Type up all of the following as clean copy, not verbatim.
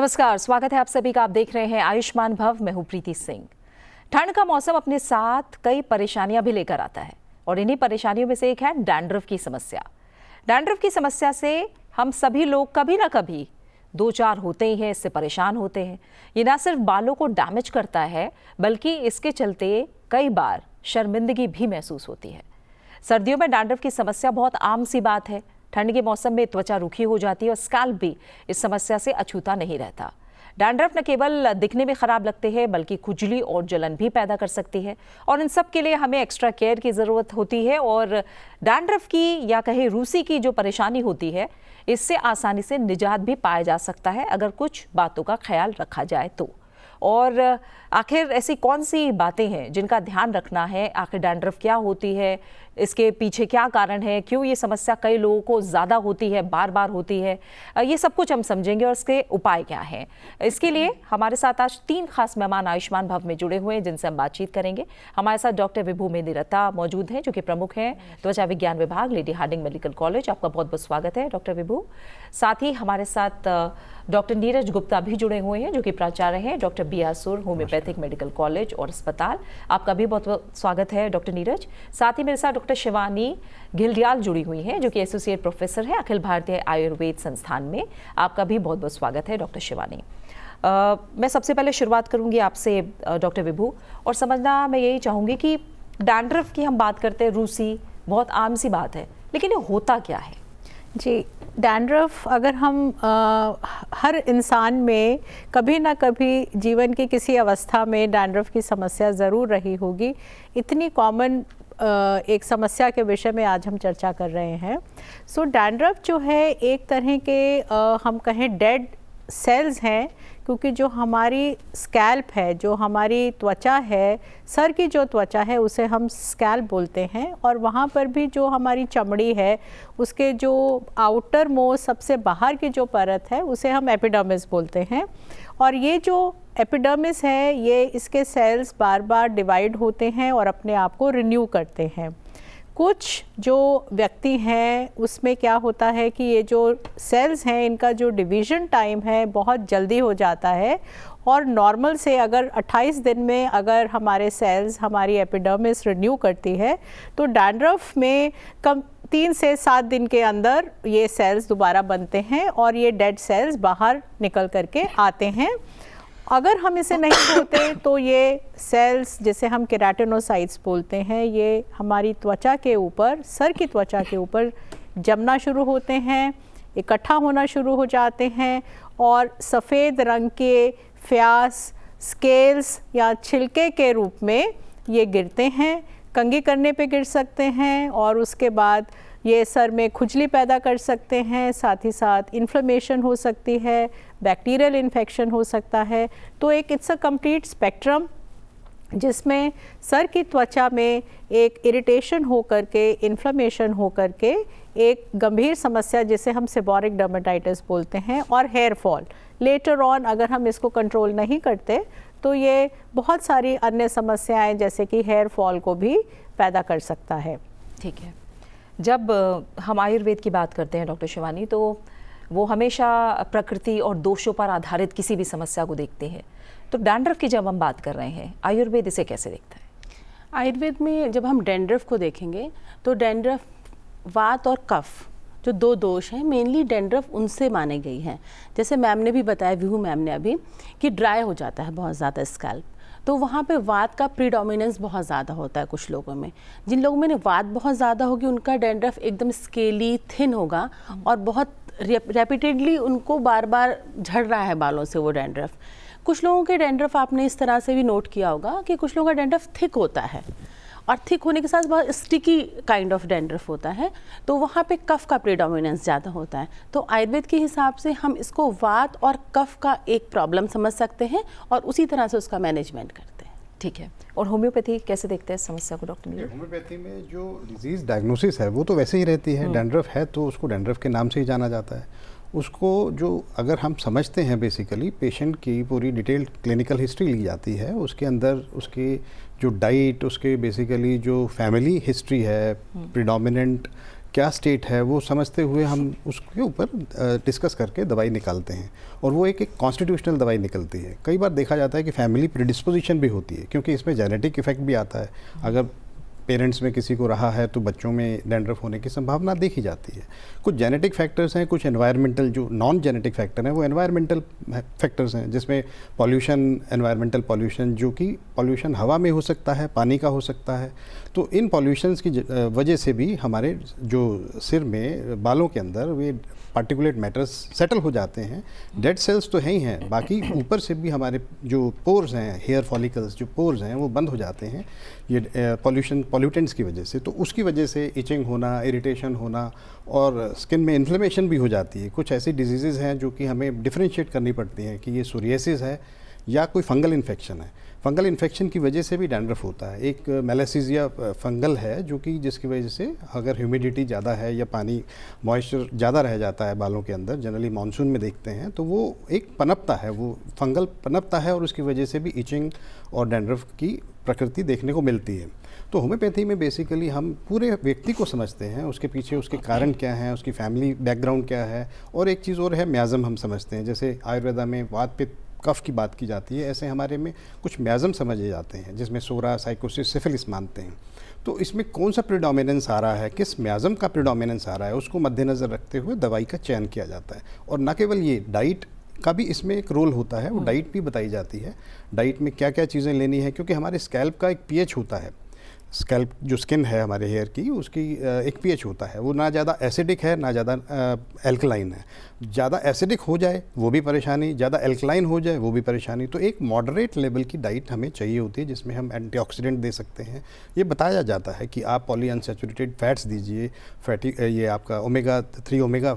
नमस्कार, स्वागत है आप सभी का। आप देख रहे हैं आयुष्मान भव। मैं हूं प्रीति सिंह। ठंड का मौसम अपने साथ कई परेशानियां भी लेकर आता है और इन्हीं परेशानियों में से एक है डैंड्रफ की समस्या। डैंड्रफ की समस्या से हम सभी लोग कभी ना कभी दो चार होते ही हैं, इससे परेशान होते हैं। ये ना सिर्फ बालों को डैमेज करता है बल्कि इसके चलते कई बार शर्मिंदगी भी महसूस होती है। सर्दियों में डैंड्रफ की समस्या बहुत आम सी बात है। ठंड के मौसम में त्वचा रूखी हो जाती है और स्कैल्प भी इस समस्या से अछूता नहीं रहता। डैंड्रफ न केवल दिखने में खराब लगते हैं बल्कि खुजली और जलन भी पैदा कर सकती है और इन सब के लिए हमें एक्स्ट्रा केयर की ज़रूरत होती है। और डैंड्रफ की या कहे रूसी की जो परेशानी होती है, इससे आसानी से निजात भी पाया जा सकता है अगर कुछ बातों का ख्याल रखा जाए तो। और आखिर ऐसी कौन सी बातें हैं जिनका ध्यान रखना है? आखिर डैंड्रफ क्या होती है, इसके पीछे क्या कारण है, क्यों ये समस्या कई लोगों को ज़्यादा होती है, बार बार होती है, ये सब कुछ हम समझेंगे और इसके उपाय क्या हैं। इसके लिए हमारे साथ आज 3 खास मेहमान आयुष्मान भव में जुड़े हुए हैं जिनसे हम बातचीत करेंगे। हमारे साथ डॉक्टर विभू मेहंदी मौजूद हैं जो कि प्रमुख हैं त्वचा विज्ञान विभाग, लेडी हार्डिंग मेडिकल कॉलेज। आपका बहुत बहुत स्वागत है डॉक्टर विभू। साथ ही हमारे साथ डॉक्टर नीरज गुप्ता भी जुड़े हुए हैं जो कि प्राचार्य हैं डॉक्टर BR सुर होम्योपैथिक मेडिकल कॉलेज और अस्पताल। आपका भी बहुत बहुत स्वागत है डॉक्टर नीरज। साथ ही मेरे साथ डॉक्टर शिवानी घिल्डियाल जुड़ी हुई हैं जो कि एसोसिएट प्रोफेसर है अखिल भारतीय आयुर्वेद संस्थान में। आपका भी बहुत बहुत स्वागत है डॉक्टर शिवानी। मैं सबसे पहले शुरुआत करूंगी आपसे डॉक्टर विभू, और समझना मैं यही चाहूँगी कि डैंड्रफ की हम बात करते हैं, रूसी बहुत आम सी बात है, लेकिन ये होता क्या है? जी, डैंड्रफ अगर हम हर इंसान में कभी ना कभी जीवन की किसी अवस्था में डैंड्रफ की समस्या ज़रूर रही होगी। इतनी कॉमन एक समस्या के विषय में आज हम चर्चा कर रहे हैं। सो डैंड्रफ जो है एक तरह के हम कहें डेड सेल्स हैं, क्योंकि जो हमारी स्कैल्प है, जो हमारी त्वचा है, सर की जो त्वचा है उसे हम स्कैल्प बोलते हैं, और वहाँ पर भी जो हमारी चमड़ी है उसके जो आउटर मोस्ट सबसे बाहर की जो परत है उसे हम एपिडर्मिस बोलते हैं। और ये जो एपिडर्मिस है ये इसके सेल्स बार बार डिवाइड होते हैं और अपने आप को रिन्यू करते हैं। कुछ जो व्यक्ति हैं उसमें क्या होता है कि ये जो सेल्स हैं इनका जो डिवीज़न टाइम है बहुत जल्दी हो जाता है, और नॉर्मल से अगर 28 दिन में अगर हमारे सेल्स हमारी एपिडर्मिस रिन्यू करती है तो डैंड्रफ में कम 3 से 7 दिन के अंदर ये सेल्स दोबारा बनते हैं और ये डेड सेल्स बाहर निकल करके आते हैं। अगर हम इसे नहीं धोते तो ये सेल्स जिसे हम केराटिनोसाइट्स बोलते हैं, ये हमारी त्वचा के ऊपर, सर की त्वचा के ऊपर जमना शुरू होते हैं, इकट्ठा होना शुरू हो जाते हैं और सफ़ेद रंग के फ्यास, स्केल्स या छिलके के रूप में ये गिरते हैं। कंघी करने पे गिर सकते हैं और उसके बाद ये सर में खुजली पैदा कर सकते हैं, साथ ही साथ इन्फ्लेमेशन हो सकती है, बैक्टीरियल इन्फेक्शन हो सकता है। तो एक इट्स अ कंप्लीट स्पेक्ट्रम जिसमें सर की त्वचा में एक इरिटेशन हो करके, इन्फ्लेमेशन हो करके एक गंभीर समस्या जिसे हम सेबोरिक डर्मेटाइटिस बोलते हैं, और हेयर फॉल लेटर ऑन अगर हम इसको कंट्रोल नहीं करते तो ये बहुत सारी अन्य समस्याएं जैसे कि हेयर फॉल को भी पैदा कर सकता है। ठीक है, जब हम आयुर्वेद की बात करते हैं डॉक्टर शिवानी, तो वो हमेशा प्रकृति और दोषों पर आधारित किसी भी समस्या को देखते हैं। तो डैंड्रफ की जब हम बात कर रहे हैं, आयुर्वेद इसे कैसे देखता है? आयुर्वेद में जब हम डैंड्रफ को देखेंगे तो डैंड्रफ, वात और कफ जो 2 दोष हैं, मेनली डैंड्रफ उनसे माने गई हैं। जैसे मैम ने भी बताया, विभू मैम ने अभी, कि ड्राई हो जाता है बहुत ज़्यादा स्कैल्प, तो वहाँ पे वात का प्रीडोमिनेंस बहुत ज़्यादा होता है कुछ लोगों में। जिन लोगों में वात बहुत ज़्यादा होगी उनका डैंड्रफ एकदम स्केली, थिन होगा और बहुत रेपिटेडली उनको बार बार झड़ रहा है बालों से वो डैंड्रफ। कुछ लोगों के डैंड्रफ आपने इस तरह से भी नोट किया होगा कि कुछ लोगों का डैंड्रफ थिक होता है, और थिक होने के साथ बहुत स्टिकी काइंड ऑफ डैंड्रफ होता है, तो वहाँ पे कफ का प्रीडोमिनेंस ज़्यादा होता है। तो आयुर्वेद के हिसाब से हम इसको वात और कफ का एक प्रॉब्लम समझ सकते हैं और उसी तरह से उसका मैनेजमेंट करते हैं। ठीक है, और होम्योपैथी कैसे देखते हैं समस्या को डॉक्टर नीरज? होम्योपैथी में जो डिजीज़ डायग्नोसिस है वो तो वैसे ही रहती है। डैंड्रफ है तो उसको डैंड्रफ के नाम से ही जाना जाता है। उसको जो अगर हम समझते हैं बेसिकली पेशेंट की पूरी डिटेल्ड क्लिनिकल हिस्ट्री ली जाती है, उसके अंदर उसकी जो डाइट, उसके बेसिकली जो फैमिली हिस्ट्री है, प्रिडोमिनेंट क्या स्टेट है वो समझते हुए हम उसके ऊपर डिस्कस करके दवाई निकालते हैं, और वो एक कॉन्स्टिट्यूशनल दवाई निकलती है। कई बार देखा जाता है कि फैमिली प्रीडिस्पोजिशन भी होती है, क्योंकि इसमें जेनेटिक इफेक्ट भी आता है। अगर पेरेंट्स में किसी को रहा है तो बच्चों में डैंड्रफ होने की संभावना देखी जाती है। कुछ जेनेटिक फैक्टर्स हैं, कुछ एनवायरमेंटल जो नॉन जेनेटिक फैक्टर हैं वो एनवायरमेंटल फैक्टर्स हैं, जिसमें पॉल्यूशन, एनवायरमेंटल पॉल्यूशन, जो कि पॉल्यूशन हवा में हो सकता है, पानी का हो सकता है। तो इन पॉल्यूशंस की वजह से भी हमारे जो सिर में, बालों के अंदर वे पार्टिकुलेट मैटर्स सेटल हो जाते हैं। डेड सेल्स तो हैं ही हैं, बाकी ऊपर से भी हमारे जो पोर्स हैं, हेयर फॉलिकल्स जो पोर्स हैं वो बंद हो जाते हैं ये पॉल्यूटेंट्स की वजह से। तो उसकी वजह से इचिंग होना, इरिटेशन होना और स्किन में इन्फ्लेमेशन भी हो जाती है। कुछ ऐसी डिजीज़ेज़ हैं जो कि हमें डिफरेंशिएट करनी पड़ती हैं कि ये सोरियासिस है या कोई फंगल इन्फेक्शन है। फंगल इन्फेक्शन की वजह से भी डैंड्रफ होता है। एक मेलासीजिया फंगल है जो कि जिसकी वजह से अगर ह्यूमिडिटी ज़्यादा है या पानी मॉइस्चर ज़्यादा रह जाता है बालों के अंदर, जनरली मानसून में देखते हैं, तो वो एक पनपता है, वो फंगल पनपता है और उसकी वजह से भी इचिंग और डैंड्रफ की प्रकृति देखने को मिलती है। तो होम्योपैथी में बेसिकली हम पूरे व्यक्ति को समझते हैं, उसके पीछे उसके कारण क्या हैं, उसकी फैमिली बैकग्राउंड क्या है, और एक चीज़ और है म्याज़म हम समझते हैं। जैसे आयुर्वेदा में वात पित्त कफ की बात की जाती है, ऐसे हमारे में कुछ म्याज़म समझे जाते हैं, जिसमें सोरा, साइकोसिस, सिफिलिस मानते हैं। तो इसमें कौन सा प्रिडोमिनेंस आ रहा है, किस म्याज़म का प्रिडोमिनेंस आ रहा है, उसको मद्देनज़र रखते हुए दवाई का चयन किया जाता है। और न केवल ये, डाइट का भी इसमें एक रोल होता है, वो डाइट भी बताई जाती है, डाइट में क्या क्या चीज़ें लेनी है, क्योंकि हमारे स्कैल्प का एक पीएच होता है। स्कैल्प जो स्किन है हमारे हेयर की, उसकी एक पीएच होता है, वो ना ज़्यादा एसिडिक है ना ज़्यादा एल्कलाइन है। ज़्यादा एसिडिक हो जाए वो भी परेशानी, ज़्यादा एल्कलाइन हो जाए वो भी परेशानी। तो एक मॉडरेट लेवल की डाइट हमें चाहिए होती है, जिसमें हम एंटीऑक्सीडेंट दे सकते हैं। ये बताया जाता है कि आप पॉली अनसैचुरेटेड फैट्स दीजिए, फैटी ये आपका ओमेगा 3 ओमेगा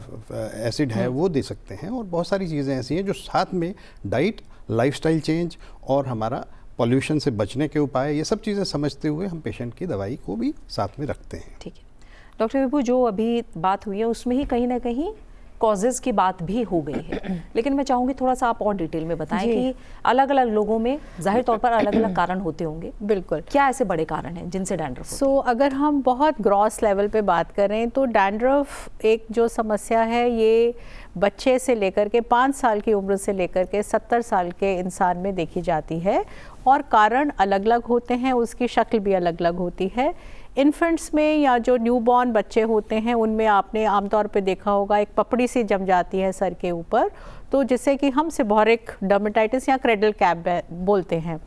एसिड है वो दे सकते हैं, और बहुत सारी चीज़ें ऐसी हैं जो साथ में डाइट, लाइफस्टाइल चेंज और हमारा पॉल्यूशन से बचने के उपाय, ये सब चीज़ें समझते हुए हम पेशेंट की दवाई को भी साथ में रखते हैं। ठीक है डॉक्टर विभू, जो अभी बात हुई है उसमें ही कहीं ना कहीं कॉजेज़ की बात भी हो गई है, लेकिन मैं चाहूँगी थोड़ा सा आप और डिटेल में बताएं कि अलग अलग लोगों में जाहिर तौर पर अलग अलग कारण होते होंगे। बिल्कुल, क्या ऐसे बड़े कारण हैं जिनसे डैंड्रफ होती है? अगर हम बहुत ग्रॉस लेवल पे बात करें तो डैंड्रफ एक जो समस्या है ये बच्चे से लेकर के 5 साल की उम्र से लेकर के 70 साल के इंसान में देखी जाती है, और कारण अलग अलग होते हैं, उसकी शक्ल भी अलग अलग होती है। इन्फेंट्स में या जो न्यूबॉर्न बच्चे होते हैं उनमें आपने आमतौर पे देखा होगा एक पपड़ी सी जम जाती है सर के ऊपर, तो जिसे कि हम सेबोरिक डर्मेटाइटिस या क्रेडल कैप बोलते हैं।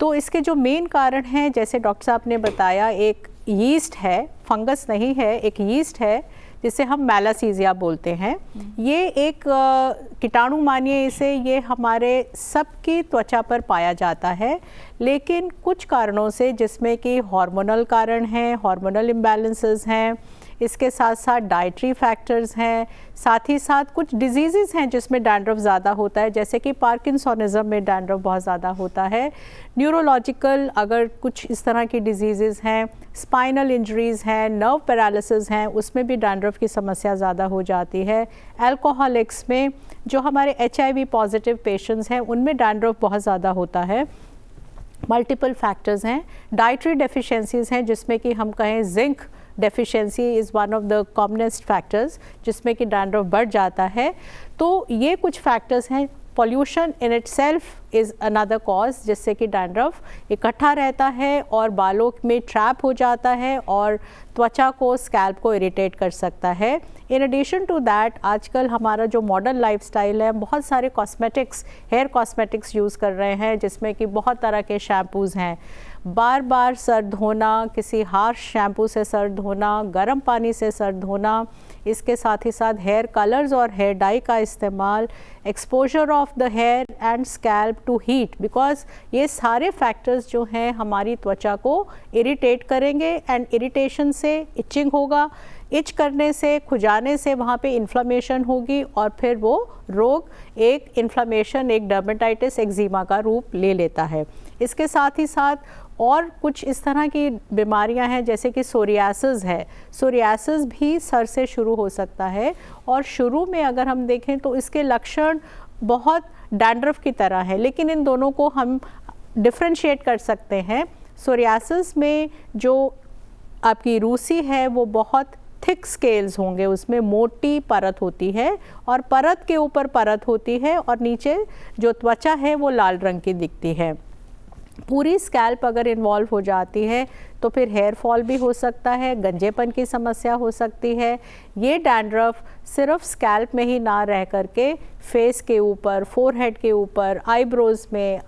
तो इसके जो मेन कारण हैं, जैसे डॉक्टर साहब ने बताया, एक यीस्ट है, फंगस नहीं है, एक यीस्ट है जिसे हम मैलासीजिया बोलते हैं। ये एक कीटाणु मानिए इसे, ये हमारे सबकी त्वचा पर पाया जाता है, लेकिन कुछ कारणों से, जिसमें कि हार्मोनल कारण हैं, हार्मोनल इम्बैलेंसेस हैं, इसके साथ साथ डाइटरी फैक्टर्स हैं, साथ ही साथ कुछ डिजीज़ेज़ हैं जिसमें डैंड्रफ ज़्यादा होता है, जैसे कि पार्किंसोनिज्म में डैंड्रफ बहुत ज़्यादा होता है। न्यूरोलॉजिकल अगर कुछ इस तरह की डिजीज़ेज़ हैं, स्पाइनल इंजरीज़ हैं, नर्व पैरालिसिस हैं, उसमें भी डैंड्रफ की समस्या ज़्यादा हो जाती है। अल्कोहलिक्स में, जो हमारे HIV पॉजिटिव पेशेंट्स हैं, उनमें डैंड्रफ बहुत ज़्यादा होता है। मल्टीपल फैक्टर्स हैं। डाइटरी डेफिशिएंसीज़ हैं, जिसमें कि हम कहें zinc deficiency is one of the commonest factors, जिसमें कि डैंड्रफ बढ़ जाता है। तो ये कुछ फैक्टर्स हैं। Pollution in itself is another cause, जिससे कि डैंड्रफ इकट्ठा रहता है और बालों में ट्रैप हो जाता है और त्वचा को, स्कैल्प को इरिटेट कर सकता है। इन एडिशन टू दैट, आजकल हमारा जो मॉडर्न लाइफस्टाइल है, बहुत सारे कॉस्मेटिक्स, हेयर कॉस्मेटिक्स यूज़ कर रहे हैं, जिसमें कि बहुत तरह के शैम्पूज़ हैं। बार बार सर धोना, किसी हार्श शैम्पू से सर धोना, गर्म पानी से सर धोना, इसके साथ ही साथ हेयर कलर्स और हेयर डाई का इस्तेमाल, exposure of the hair and scalp to heat, because ये सारे फैक्टर्स जो हैं हमारी त्वचा को इरिटेट करेंगे, एंड इरिटेशन से इचिंग होगा, इच करने से, खुजाने से वहाँ पे इन्फ्लामेशन होगी, और फिर वो रोग एक इन्फ्लामेशन, एक डर्मेटाइटिस, एक्जिमा का रूप ले लेता है। इसके साथ ही साथ और कुछ इस तरह की बीमारियां हैं, जैसे कि सोरियासिस है। सोरियासिस भी सर से शुरू हो सकता है, और शुरू में अगर हम देखें तो इसके लक्षण बहुत डैंड्रफ की तरह है, लेकिन इन दोनों को हम डिफरेंशिएट कर सकते हैं। सोरियासिस में जो आपकी रूसी है वो बहुत थिक स्केल्स होंगे, उसमें मोटी परत होती है और परत के ऊपर परत होती है और नीचे जो त्वचा है वो लाल रंग की दिखती है। पूरी स्कैल्प अगर इन्वॉल्व हो जाती है तो फिर हेयर फॉल भी हो सकता है, गंजेपन की समस्या हो सकती है। ये डैंड्रफ सिर्फ स्कैल्प में ही ना रह करके फेस के ऊपर, फोरहेड के ऊपर, आईब्रोज में,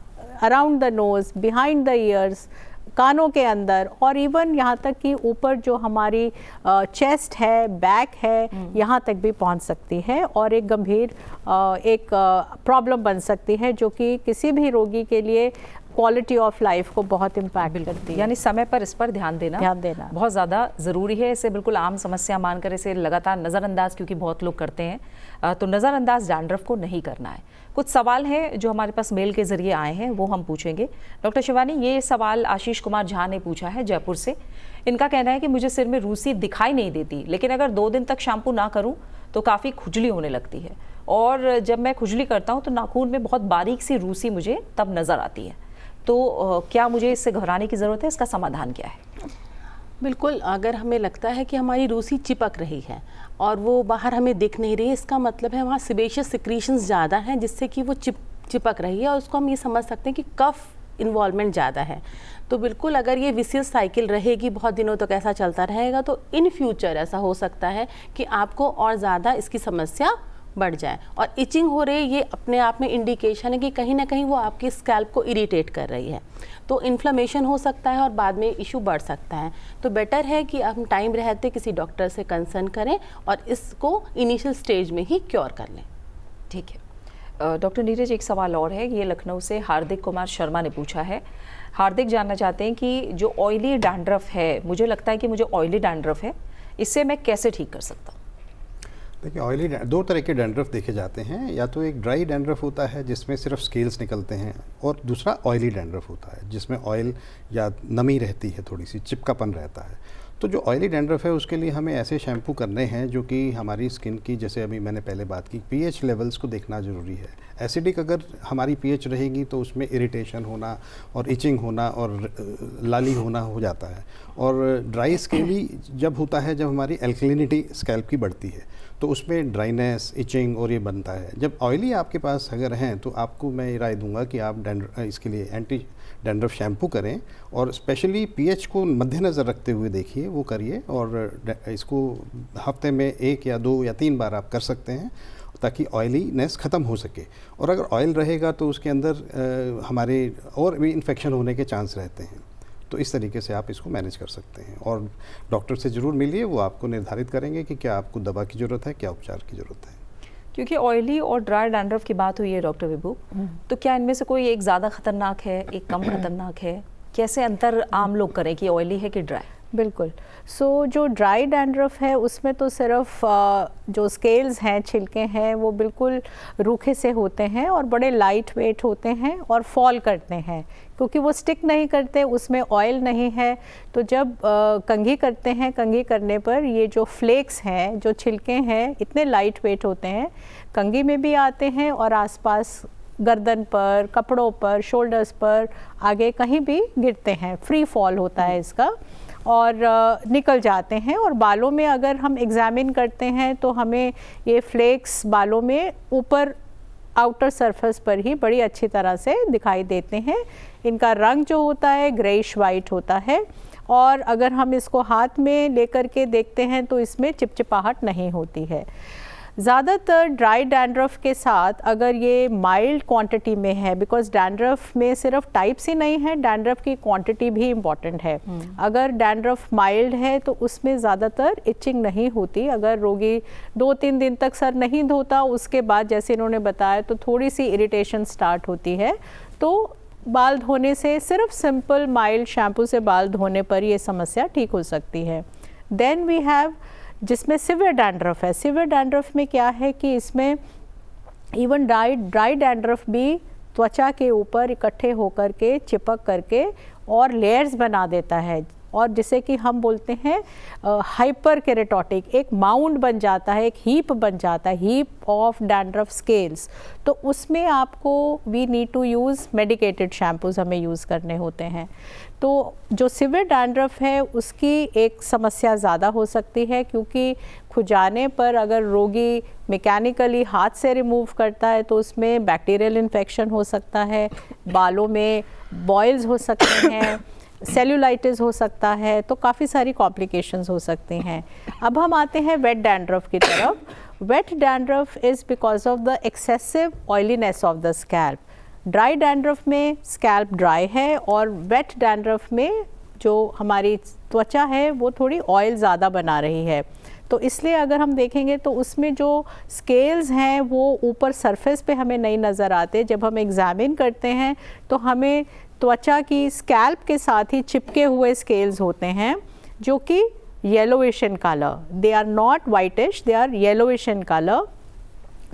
around the nose, behind the ears, कानों के अंदर और इवन यहाँ तक कि ऊपर जो हमारी चेस्ट है, बैक है, यहाँ तक भी पहुँच सकती है और एक गंभीर एक प्रॉब्लम बन सकती है जो कि किसी भी रोगी के लिए क्वालिटी ऑफ लाइफ को बहुत इम्पैक्ट करती है। यानी समय पर इस पर ध्यान देना बहुत ज़्यादा ज़रूरी है। इसे बिल्कुल आम समस्या मानकर इसे लगातार नज़रअंदाज, क्योंकि बहुत लोग करते हैं, तो नज़रअंदाज डैंड्रफ को नहीं करना है। कुछ सवाल हैं जो हमारे पास मेल के ज़रिए आए हैं, वो हम पूछेंगे। डॉक्टर शिवानी, ये सवाल आशीष कुमार झा ने पूछा है जयपुर से। इनका कहना है कि मुझे सिर में रूसी दिखाई नहीं देती, लेकिन अगर 2 दिन तक शैम्पू ना करूँ तो काफ़ी खुजली होने लगती है, और जब मैं खुजली करता हूँ तो नाखून में बहुत बारीक सी रूसी मुझे तब नज़र आती है। तो क्या मुझे इससे घबराने की ज़रूरत है? इसका समाधान क्या है? बिल्कुल, अगर हमें लगता है कि हमारी रूसी चिपक रही है और वो बाहर हमें दिख नहीं रही है, इसका मतलब है वहाँ सिबेशियस सिक्रीशंस ज़्यादा हैं जिससे कि वो चिपक रही है, और उसको हम ये समझ सकते हैं कि कफ इन्वॉल्वमेंट ज़्यादा है। तो बिल्कुल अगर ये विशियस साइकिल रहेगी, बहुत दिनों तक ऐसा चलता रहेगा, तो इन फ्यूचर ऐसा हो सकता है कि आपको और ज़्यादा इसकी समस्या बढ़ जाए। और इचिंग हो रही है, ये अपने आप में इंडिकेशन है कि कहीं ना कहीं वो आपकी स्कैल्प को इरिटेट कर रही है, तो इन्फ्लेमेशन हो सकता है और बाद में इशू बढ़ सकता है। तो बेटर है कि हम टाइम रहते किसी डॉक्टर से कंसर्न करें और इसको इनिशियल स्टेज में ही क्योर कर लें। ठीक है। डॉक्टर नीरज, एक सवाल और है, ये लखनऊ से हार्दिक कुमार शर्मा ने पूछा है। हार्दिक जानना चाहते हैं कि जो ऑयली डैंड्रफ है, मुझे लगता है कि मुझे ऑयली डैंड्रफ है, इसे मैं कैसे ठीक कर सकता हूँ? देखिए, ऑयली 2 तरह के डैंड्रफ देखे जाते हैं। या तो एक ड्राई डैंड्रफ होता है जिसमें सिर्फ स्केल्स निकलते हैं, और दूसरा ऑयली डैंड्रफ होता है जिसमें ऑयल या नमी रहती है, थोड़ी सी चिपकापन रहता है। तो जो ऑयली डैंड्रफ है उसके लिए हमें ऐसे शैम्पू करने हैं जो कि हमारी स्किन की, जैसे अभी मैंने पहले बात की, पीएच लेवल्स को देखना ज़रूरी है। एसिडिक अगर हमारी पीएच रहेगी तो उसमें इरिटेशन होना और इचिंग होना और लाली होना हो जाता है। और ड्राई स्केली जब होता है, जब हमारी एल्कलिनिटी स्कैल्प की बढ़ती है, तो उसमें ड्राइनेस, इचिंग और ये बनता है। जब ऑयली आपके पास अगर हैं तो आपको मैं ये राय दूंगा कि आप इसके लिए एंटी डैंड्रफ शैम्पू करें, और स्पेशली पीएच को मद्देनज़र रखते हुए देखिए, वो करिए। और इसको हफ्ते में 1 या 2 या 3 बार आप कर सकते हैं ताकि ऑयलीनेस ख़त्म हो सके। और अगर ऑयल रहेगा तो उसके अंदर हमारे और भी इन्फेक्शन होने के चांस रहते हैं। तो इस तरीके से आप इसको मैनेज कर सकते हैं, और डॉक्टर से ज़रूर मिलिए, वो आपको निर्धारित करेंगे कि क्या आपको दवा की ज़रूरत है, क्या उपचार की ज़रूरत है। क्योंकि ऑयली और ड्राई डैंड्रफ की बात हुई है डॉक्टर विभू, तो क्या इनमें से कोई एक ज़्यादा खतरनाक है, एक कम खतरनाक है? कैसे अंतर आम लोग करें कि ऑयली है कि ड्राई? बिल्कुल। जो ड्राई डैंड्रफ है उसमें तो सिर्फ जो स्केल्स हैं, छिलके हैं, वो बिल्कुल रूखे से होते हैं और बड़े लाइट वेट होते हैं और फॉल करते हैं, क्योंकि वो स्टिक नहीं करते, उसमें ऑयल नहीं है। तो जब कंघी करते हैं, कंघी करने पर ये जो फ्लेक्स हैं, जो छिलके हैं, इतने लाइट वेट होते हैं, कंघी में भी आते हैं और आसपास गर्दन पर, कपड़ों पर, शोल्डर्स पर, आगे कहीं भी गिरते हैं। फ्री फॉल होता है इसका और निकल जाते हैं। और बालों में अगर हम एग्जामिन करते हैं तो हमें ये फ्लेक्स बालों में ऊपर आउटर सरफेस पर ही बड़ी अच्छी तरह से दिखाई देते हैं। इनका रंग जो होता है ग्रेइश वाइट होता है, और अगर हम इसको हाथ में लेकर के देखते हैं तो इसमें चिपचिपाहट नहीं होती है। ज़्यादातर ड्राई डैंड्रफ के साथ अगर ये माइल्ड क्वांटिटी में है, बिकॉज डैंड्रफ में सिर्फ टाइप्स ही नहीं है, डैंड्रफ की क्वांटिटी भी इम्पॉर्टेंट है। अगर डैंड्रफ माइल्ड है तो उसमें ज़्यादातर इचिंग नहीं होती। अगर रोगी 2-3 दिन तक सर नहीं धोता, उसके बाद जैसे इन्होंने बताया तो थोड़ी सी इरिटेशन स्टार्ट होती है, तो बाल धोने से, सिर्फ सिंपल माइल्ड शैम्पू से बाल धोने पर ये समस्या ठीक हो सकती है। देन वी हैव जिसमें सिवियर डैंड्रफ है। सिवियर डैंड्रफ में क्या है कि इसमें इवन ड्राई डैंड्रफ भी त्वचा के ऊपर इकट्ठे होकर के, चिपक करके और लेयर्स बना देता है, और जिसे कि हम बोलते हैं हाइपर केरेटोटिक, एक माउंड बन जाता है, एक हीप बन जाता है, हीप ऑफ डैंड्रफ स्केल्स। तो उसमें आपको we need to use medicated shampoos हमें यूज़ करने होते हैं। तो जो सिवियर डैंड्रफ है उसकी एक समस्या ज़्यादा हो सकती है, क्योंकि खुजाने पर अगर रोगी मैकेनिकली हाथ से रिमूव करता है तो उसमें बैक्टीरियल इन्फेक्शन हो सकता है, बालों में बॉयल्स हो सकते हैं, सेल्यूलाइटिस हो सकता है, तो काफ़ी सारी कॉम्प्लिकेशंस हो सकती हैं। अब हम आते हैं वेट डैंड्रफ की तरफ। Wet dandruff is because of the excessive oiliness of the scalp. Dry dandruff में स्कैल्प ड्राई है और वेट डैंड्रफ में जो हमारी त्वचा है वो थोड़ी ऑयल ज़्यादा बना रही है। तो इसलिए अगर हम देखेंगे तो उसमें जो स्केल्स हैं वो ऊपर सरफेस पे हमें नहीं नज़र आते। जब हम एग्जामिन करते हैं तो हमें त्वचा की स्कैल्प के साथ ही चिपके हुए स्केल्स होते हैं जो कि yellowish in colour, they are not whitish, they are yellowish in colour,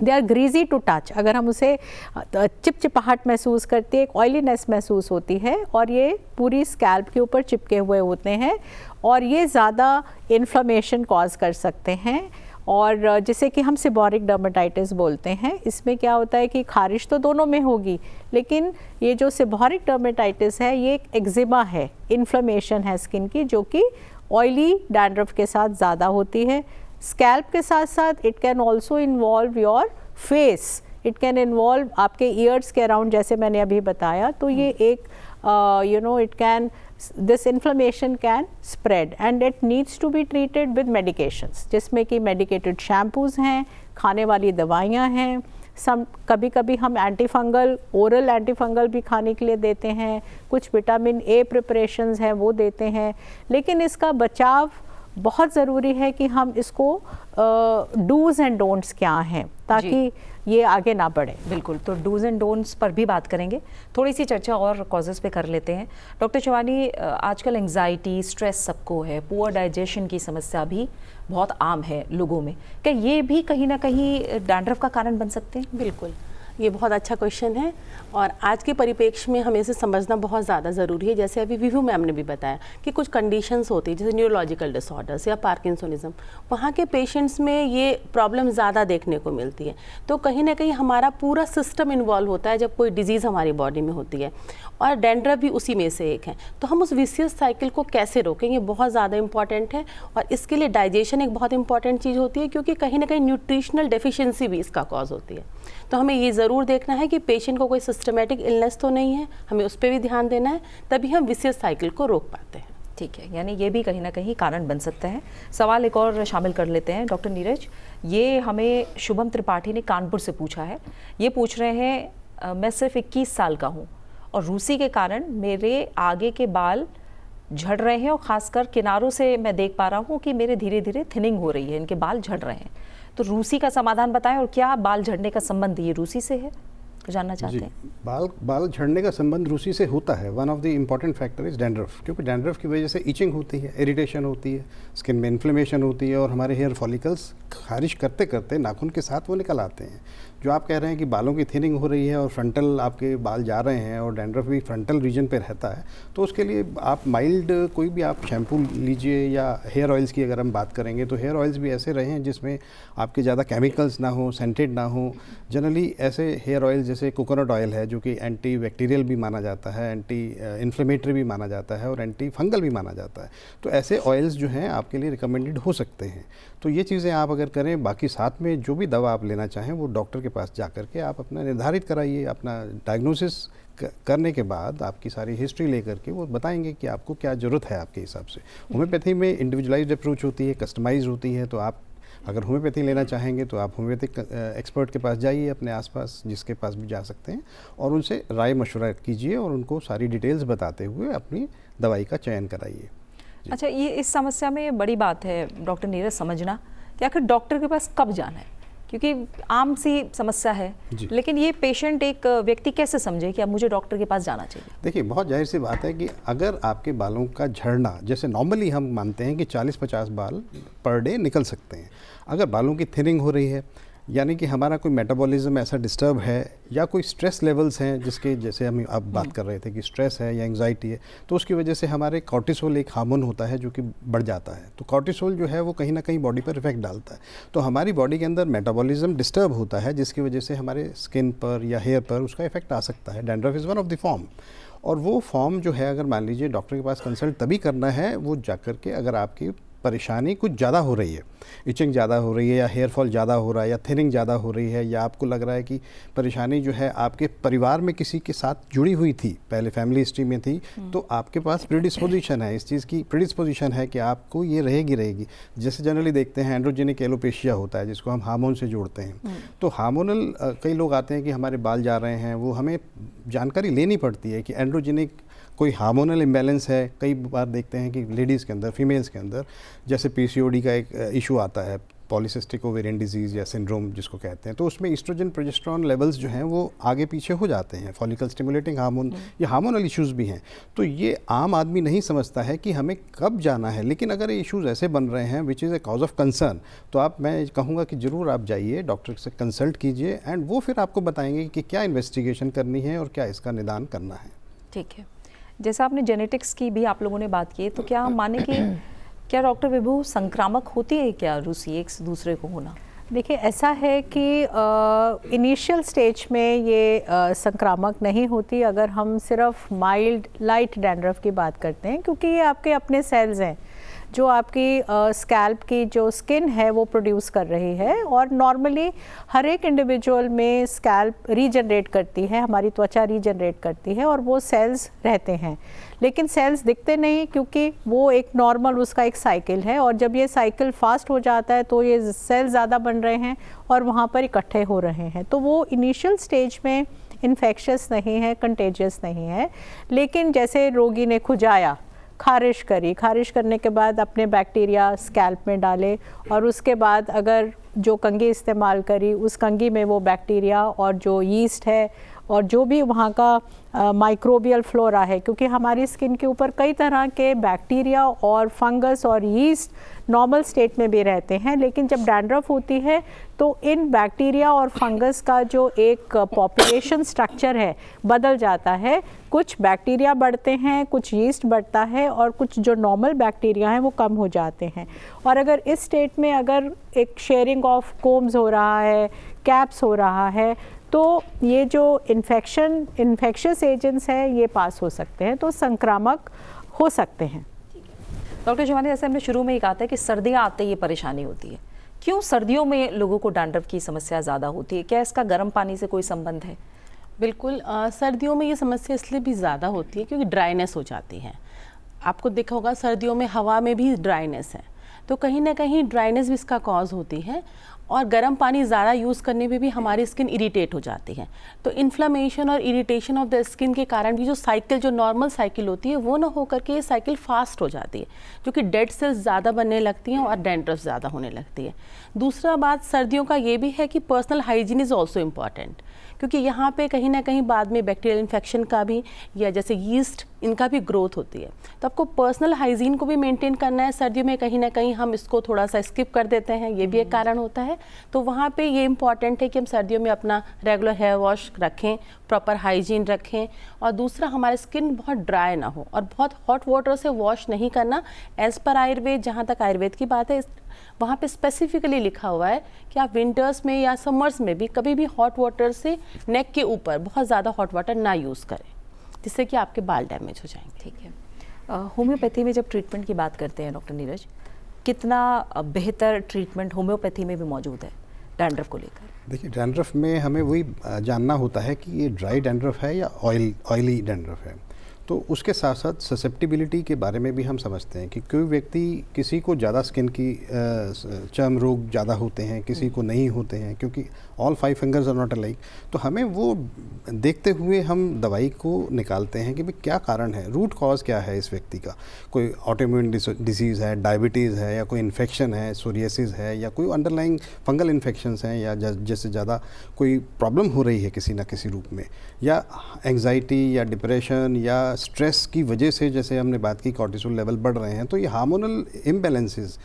they are greasy to touch. अगर हम उसे चिपचिपाहट महसूस करते हैं, एक ऑयलीनेस महसूस होती है और ये पूरी स्कैल्प के ऊपर चिपके हुए होते हैं और ये ज़्यादा इन्फ्लेमेशन कॉज कर सकते हैं और जिसे कि हम सेबोरिक डर्मेटाइटिस बोलते हैं। इसमें क्या होता है कि खारिश तो दोनों में होगी, लेकिन ये जो सेबोरिक डर्मेटाइटिस है ये एक एक्जिमा है, इन्फ्लेमेशन है स्किन की, जो कि ऑयली डैंड्रफ के साथ ज़्यादा होती है। स्कैल्प के साथ साथ it can also involve your face, it can involve आपके ईयर्स के अराउंड, जैसे मैंने अभी बताया। तो ये एक it can, this inflammation can spread and it needs to be treated with medications, जिसमें कि मेडिकेटेड शैम्पूज़ हैं, खाने वाली दवाइयाँ हैं, कभी कभी हम एंटीफंगल, ओरल एंटीफंगल भी खाने के लिए देते हैं, कुछ विटामिन ए प्रिपरेशंस हैं वो देते हैं। लेकिन इसका बचाव बहुत ज़रूरी है कि हम इसको डूज़ एंड डोंट्स क्या हैं ताकि ये आगे ना बढ़े। बिल्कुल, तो डूज़ एंड डोंट्स पर भी बात करेंगे, थोड़ी सी चर्चा और कॉजेज़ पे कर लेते हैं। डॉक्टर शिवानी, आजकल एंग्जाइटी, स्ट्रेस सबको है, पुअर डाइजेशन की समस्या भी बहुत आम है लोगों में, क्या ये भी कहीं ना कहीं डैंड्रफ का कारण बन सकते हैं? बिल्कुल, ये बहुत अच्छा क्वेश्चन है और आज के परिप्रेक्ष्य में हमें इसे समझना बहुत ज़्यादा ज़रूरी है। जैसे अभी विभू मैम ने भी बताया कि कुछ कंडीशंस होती है जैसे न्यूरोलॉजिकल डिसऑर्डर्स या पार्किंसोनिज्म, वहाँ के पेशेंट्स में ये प्रॉब्लम ज़्यादा देखने को मिलती है। तो कहीं ना कहीं हमारा पूरा सिस्टम इन्वॉल्व होता है जब कोई डिजीज़ हमारी बॉडी में होती है और डैंड्रफ भी उसी में से एक है। तो हम उस विशियस साइकिल को कैसे रोकें, ये बहुत ज़्यादा इंपॉर्टेंट है और इसके लिए डाइजेशन एक बहुत इंपॉर्टेंट चीज़ होती है, क्योंकि कहीं ना कहीं न्यूट्रिशनल डेफिशिएंसी भी इसका कॉज होती है। तो हमें ये ज़रूर देखना है कि पेशेंट को कोई सिस्टमेटिक इलनेस तो नहीं है, हमें उस पर भी ध्यान देना है, तभी हम विशियस साइकिल को रोक पाते हैं। ठीक है, यानी ये भी कहीं ना कहीं कारण बन सकता है। सवाल एक और शामिल कर लेते हैं। डॉक्टर नीरज, ये हमें शुभम त्रिपाठी ने कानपुर से पूछा है। ये पूछ रहे हैं, मैं सिर्फ 21 साल का हूँ और रूसी के कारण मेरे आगे के बाल झड़ रहे हैं और ख़ासकर किनारों से मैं देख पा रहा हूँ कि मेरे धीरे धीरे थिनिंग हो रही है, इनके बाल झड़ रहे हैं। तो रूसी का समाधान बताएं और क्या बाल झड़ने का संबंध ये रूसी से है, जानना चाहते हैं। बाल झड़ने का संबंध रूसी से होता है। One of the important factor is dandruff, क्योंकि डैंड्रफ की वजह से इचिंग होती है, इरिटेशन होती है, स्किन में इन्फ्लेमेशन होती है और हमारे हेयर फॉलिकल्स खारिश करते करते नाखून के साथ वो निकल आते हैं। जो आप कह रहे हैं कि बालों की थिनिंग हो रही है और फ्रंटल आपके बाल जा रहे हैं और डैंड्रफ भी फ्रंटल रीजन पे रहता है, तो उसके लिए आप माइल्ड कोई भी आप शैम्पू लीजिए या हेयर ऑयल्स की अगर हम बात करेंगे तो हेयर ऑयल्स भी ऐसे रहे हैं जिसमें आपके ज़्यादा केमिकल्स ना हो, सेंटेड ना हो। जनरली ऐसे हेयर ऑयल जैसे कोकोनट ऑयल है जो कि एंटी बैक्टीरियल भी माना जाता है, एंटी इन्फ्लेमेटरी भी माना जाता है और एंटी फंगल भी माना जाता है। तो ऐसे ऑयल्स जो हैं आपके लिए रिकमेंडेड हो सकते हैं। तो ये चीज़ें आप अगर करें, बाकी साथ में जो भी दवा आप लेना चाहें वो डॉक्टर के पास जा कर के आप अपना निर्धारित कराइए। अपना डायग्नोसिस करने के बाद आपकी सारी हिस्ट्री लेकर के वो बताएंगे कि आपको क्या ज़रूरत है आपके हिसाब से। होम्योपैथी में इंडिविजुअलाइज्ड अप्रोच होती है, कस्टमाइज होती है। तो आप अगर होम्योपैथी लेना चाहेंगे तो आप होम्योपैथिक एक्सपर्ट के पास जाइए, अपने आसपास जिसके पास भी जा सकते हैं, और उनसे राय मशवरा कीजिए और उनको सारी डिटेल्स बताते हुए अपनी दवाई का चयन कराइए। अच्छा, ये इस समस्या में बड़ी बात है डॉक्टर नीरज समझना कि आखिर डॉक्टर के पास कब जाना है, क्योंकि आम सी समस्या है, लेकिन ये पेशेंट, एक व्यक्ति कैसे समझे कि अब मुझे डॉक्टर के पास जाना चाहिए? देखिए, बहुत जाहिर सी बात है कि अगर आपके बालों का झड़ना, जैसे नॉर्मली हम मानते हैं कि 40-50 बाल पर डे निकल सकते हैं, अगर बालों की थिनिंग हो रही है, यानी कि हमारा कोई मेटाबॉलिज्म ऐसा डिस्टर्ब है या कोई स्ट्रेस लेवल्स हैं जिसके, जैसे हम अब बात कर रहे थे कि स्ट्रेस है या एंग्जाइटी है, तो उसकी वजह से हमारे कॉर्टिसोल एक हार्मोन होता है जो कि बढ़ जाता है। तो कॉर्टिसोल जो है वो कहीं ना कहीं बॉडी पर इफेक्ट डालता है। तो हमारी बॉडी के अंदर मेटाबॉलिज्म डिस्टर्ब होता है जिसकी वजह से हमारे स्किन पर या हेयर पर उसका इफेक्ट आ सकता है। Dandruff is one of the form, और वो फॉर्म जो है अगर मान लीजिए डॉक्टर के पास कंसल्ट तभी करना है वो जाकर के, अगर आपकी परेशानी कुछ ज़्यादा हो रही है, इचिंग ज़्यादा हो रही है या हेयर फॉल ज़्यादा हो रहा है या थिनिंग ज़्यादा हो रही है, या आपको लग रहा है कि परेशानी जो है आपके परिवार में किसी के साथ जुड़ी हुई थी, पहले फैमिली हिस्ट्री में थी, तो आपके पास प्रीडिस्पोजिशन है, इस चीज़ की प्रीडिस्पोजिशन है कि आपको ये रहेगी। जैसे जनरली देखते हैं एंड्रोजेनिक एलोपेशिया होता है जिसको हम हार्मोन से जोड़ते हैं। तो हार्मोनल कई लोग आते हैं कि हमारे बाल जा रहे हैं, वो हमें जानकारी लेनी पड़ती है कि एंड्रोजेनिक कोई हार्मोनल इम्बैलेंस है। कई बार देखते हैं कि लेडीज़ के अंदर, फीमेल्स के अंदर, जैसे पीसीओडी का एक इशू आता है, पॉलीसिस्टिक ओवेरियन डिजीज़ या सिंड्रोम जिसको कहते हैं, तो उसमें ईस्ट्रोजन प्रोजेस्टेरॉन लेवल्स जो हैं वो आगे पीछे हो जाते हैं, फॉलिकल स्टिमुलेटिंग हार्मोन या हार्मोनल इश्यूज़ भी हैं। तो ये आम आदमी नहीं समझता है कि हमें कब जाना है, लेकिन अगर ये इश्यूज़ ऐसे बन रहे हैं which is a cause of concern, तो मैं कहूँगा कि ज़रूर आप जाइए, डॉक्टर से कंसल्ट कीजिए, एंड वो फिर आपको बताएंगे कि क्या इन्वेस्टिगेशन करनी है और क्या इसका निदान करना है। ठीक है, जैसा आपने जेनेटिक्स की भी आप लोगों ने बात की, तो क्या हम माने कि क्या डॉक्टर विभू संक्रामक होती है क्या रूसी एक दूसरे को होना? देखिए, ऐसा है कि इनिशियल स्टेज में ये संक्रामक नहीं होती अगर हम सिर्फ माइल्ड लाइट डैंड्रफ की बात करते हैं, क्योंकि ये आपके अपने सेल्स हैं जो आपकी स्कैल्प की जो स्किन है वो प्रोड्यूस कर रही है। और नॉर्मली हर एक इंडिविजुअल में स्कैल्प रीजनरेट करती है, हमारी त्वचा रीजनरेट करती है और वो सेल्स रहते हैं, लेकिन सेल्स दिखते नहीं क्योंकि वो एक नॉर्मल उसका एक साइकिल है। और जब ये साइकिल फास्ट हो जाता है तो ये सेल ज़्यादा बन रहे हैं और वहाँ पर इकट्ठे हो रहे हैं। तो वो इनिशियल स्टेज में इन्फेक्शस नहीं है, कंटेजियस नहीं है। लेकिन जैसे रोगी ने खुजाया, खारिश करी, खारिश करने के बाद अपने बैक्टीरिया स्कैल्प में डाले और उसके बाद अगर जो कंघी इस्तेमाल करी उस कंघी में वो बैक्टीरिया और जो यीस्ट है और जो भी वहाँ का माइक्रोबियल फ्लोरा है, क्योंकि हमारी स्किन के ऊपर कई तरह के बैक्टीरिया और फंगस और यीस्ट नॉर्मल स्टेट में भी रहते हैं, लेकिन जब डैंड्रफ होती है तो इन बैक्टीरिया और फंगस का जो एक पॉपुलेशन स्ट्रक्चर है बदल जाता है। कुछ बैक्टीरिया बढ़ते हैं, कुछ यीस्ट बढ़ता है और कुछ जो नॉर्मल बैक्टीरिया हैं वो कम हो जाते हैं। और अगर इस स्टेट में अगर एक शेयरिंग ऑफ कोम्स हो रहा है, कैप्स हो रहा है, तो ये जो इन्फेक्शियस एजेंट्स हैं ये पास हो सकते हैं, तो संक्रामक हो सकते हैं। डॉक्टर शिवानी, जैसे हमने शुरू में ही कहा था कि सर्दियाँ आते ही ये परेशानी होती है, क्यों सर्दियों में लोगों को डैंड्रफ की समस्या ज़्यादा होती है? क्या इसका गर्म पानी से कोई संबंध है? बिल्कुल, सर्दियों में ये समस्या इसलिए भी ज़्यादा होती है क्योंकि ड्राइनेस हो जाती है। आपको देखा होगा सर्दियों में हवा में भी ड्राइनेस है, तो कहीं ना कहीं ड्राइनेस भी इसका कॉज होती है। और गर्म पानी ज़्यादा यूज़ करने पे भी हमारी स्किन इरिटेट हो जाती है। तो इन्फ्लेमेशन और इरिटेशन ऑफ द स्किन के कारण भी जो साइकिल, जो नॉर्मल साइकिल होती है वो ना हो करके ये साइकिल फास्ट हो जाती है, जो कि डेड सेल्स ज़्यादा बनने लगती हैं और डैंड्रफ ज़्यादा होने लगती है। दूसरा बात सर्दियों का ये भी है कि personal hygiene is also important, क्योंकि यहाँ पे कहीं ना कहीं बाद में बैक्टीरियल इन्फेक्शन का भी या जैसे यीस्ट इनका भी ग्रोथ होती है। तो आपको पर्सनल हाइजीन को भी मेंटेन करना है। सर्दियों में कहीं ना कहीं हम इसको थोड़ा सा स्किप कर देते हैं, ये भी एक कारण होता है। तो वहाँ पे ये इम्पॉर्टेंट है कि हम सर्दियों में अपना रेगुलर हेयर वॉश रखें, प्रॉपर हाइजीन रखें। और दूसरा, हमारी स्किन बहुत ड्राई ना हो और बहुत हॉट वाटर से वॉश नहीं करना। एज़ पर आयुर्वेद, जहाँ तक आयुर्वेद की बात है, वहाँ पे स्पेसिफिकली लिखा हुआ है कि आप विंटर्स में या समर्स में भी कभी भी हॉट वाटर से नेक के ऊपर बहुत ज़्यादा हॉट वाटर ना यूज़ करें, जिससे कि आपके बाल डैमेज हो जाएंगे। ठीक है, होम्योपैथी में जब ट्रीटमेंट की बात करते हैं डॉक्टर नीरज, कितना बेहतर ट्रीटमेंट होम्योपैथी में भी मौजूद है डैंड्रफ को लेकर? देखिए, डैंड्रफ में हमें वही जानना होता है कि ये ड्राई डैंड्रफ है या ऑयली डैंड्रफ है। तो उसके साथ साथ ससेप्टिबिलिटी के बारे में भी हम समझते हैं कि कोई व्यक्ति, किसी को ज़्यादा स्किन की चर्म रोग ज़्यादा होते हैं, किसी को नहीं होते हैं, क्योंकि all 5 fingers are not alike. तो हमें वो देखते हुए हम दवाई को निकालते हैं कि भाई क्या कारण है, रूट कॉज क्या है इस व्यक्ति का। कोई ऑटोइम्यून डिजीज़ है, डायबिटीज़ है, या कोई इन्फेक्शन है, सोरियासिस है, या कोई अंडरलाइंग फंगल इन्फेक्शंस हैं, या जैसे ज़्यादा कोई प्रॉब्लम हो रही है किसी ना किसी रूप में, या एंग्जाइटी या डिप्रेशन या स्ट्रेस की वजह से, जैसे हमने बात की, कॉर्टिसोल लेवल बढ़ रहे हैं। तो ये हार्मोनल इम्बैलेंसेस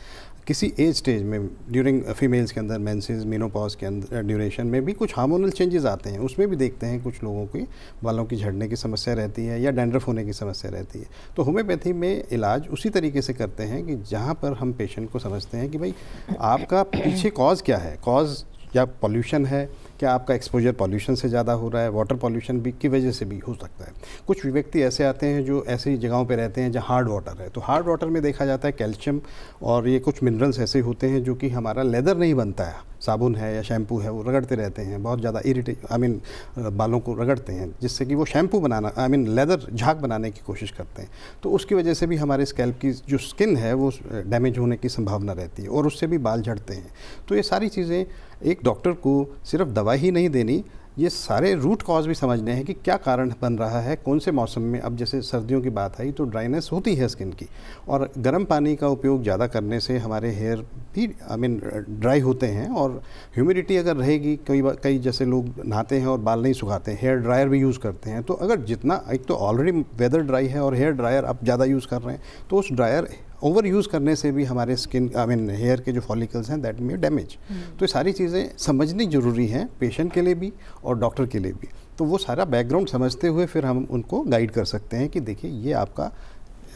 किसी एज स्टेज में ड्यूरिंग फीमेल्स के अंदर मेंसेस, मेनोपॉज के अंदर ड्यूरेशन में भी कुछ हार्मोनल चेंजेस आते हैं, उसमें भी देखते हैं कुछ लोगों की बालों की झड़ने की समस्या रहती है या डैंड्रफ होने की समस्या रहती है। तो होम्योपैथी में इलाज उसी तरीके से करते हैं कि जहाँ पर हम पेशेंट को समझते हैं कि भाई आपका पीछे कॉज क्या है, कॉज या पॉल्यूशन है, क्या आपका एक्सपोजर पॉल्यूशन से ज़्यादा हो रहा है, वाटर पॉल्यूशन भी की वजह से भी हो सकता है। कुछ व्यक्ति ऐसे आते हैं जो ऐसी जगहों पे रहते हैं जहाँ हार्ड वाटर है, तो हार्ड वाटर में देखा जाता है कैल्शियम और ये कुछ मिनरल्स ऐसे होते हैं जो कि हमारा लेदर नहीं बनता है, साबुन है या शैम्पू है वो रगड़ते रहते हैं, बहुत ज़्यादा बालों को रगड़ते हैं जिससे कि वो शैम्पू बनाना लेदर झाग बनाने की कोशिश करते हैं। तो उसकी वजह से भी हमारे स्कैल्प की जो स्किन है वो डैमेज होने की संभावना रहती है और उससे भी बाल झड़ते हैं। तो ये सारी चीज़ें एक डॉक्टर को सिर्फ दवाई ही नहीं देनी, ये सारे रूट कॉज भी समझने हैं कि क्या कारण बन रहा है, कौन से मौसम में। अब जैसे सर्दियों की बात आई तो ड्राइनेस होती है स्किन की, और गर्म पानी का उपयोग ज़्यादा करने से हमारे हेयर भी ड्राई होते हैं। और ह्यूमिडिटी अगर रहेगी, कई जैसे लोग नहाते हैं और बाल नहीं सुखाते हैं, हेयर ड्रायर भी यूज़ करते हैं, तो अगर जितना, एक तो ऑलरेडी वेदर ड्राई है और हेयर ड्रायर आप ज़्यादा यूज़ कर रहे हैं, तो उस ड्रायर ओवर यूज़ करने से भी हमारे स्किन हेयर के जो फॉलिकल्स हैं दैट में डैमेज। तो ये सारी चीज़ें समझनी ज़रूरी हैं पेशेंट के लिए भी और डॉक्टर के लिए भी। तो वो सारा बैकग्राउंड समझते हुए फिर हम उनको गाइड कर सकते हैं कि देखिए ये आपका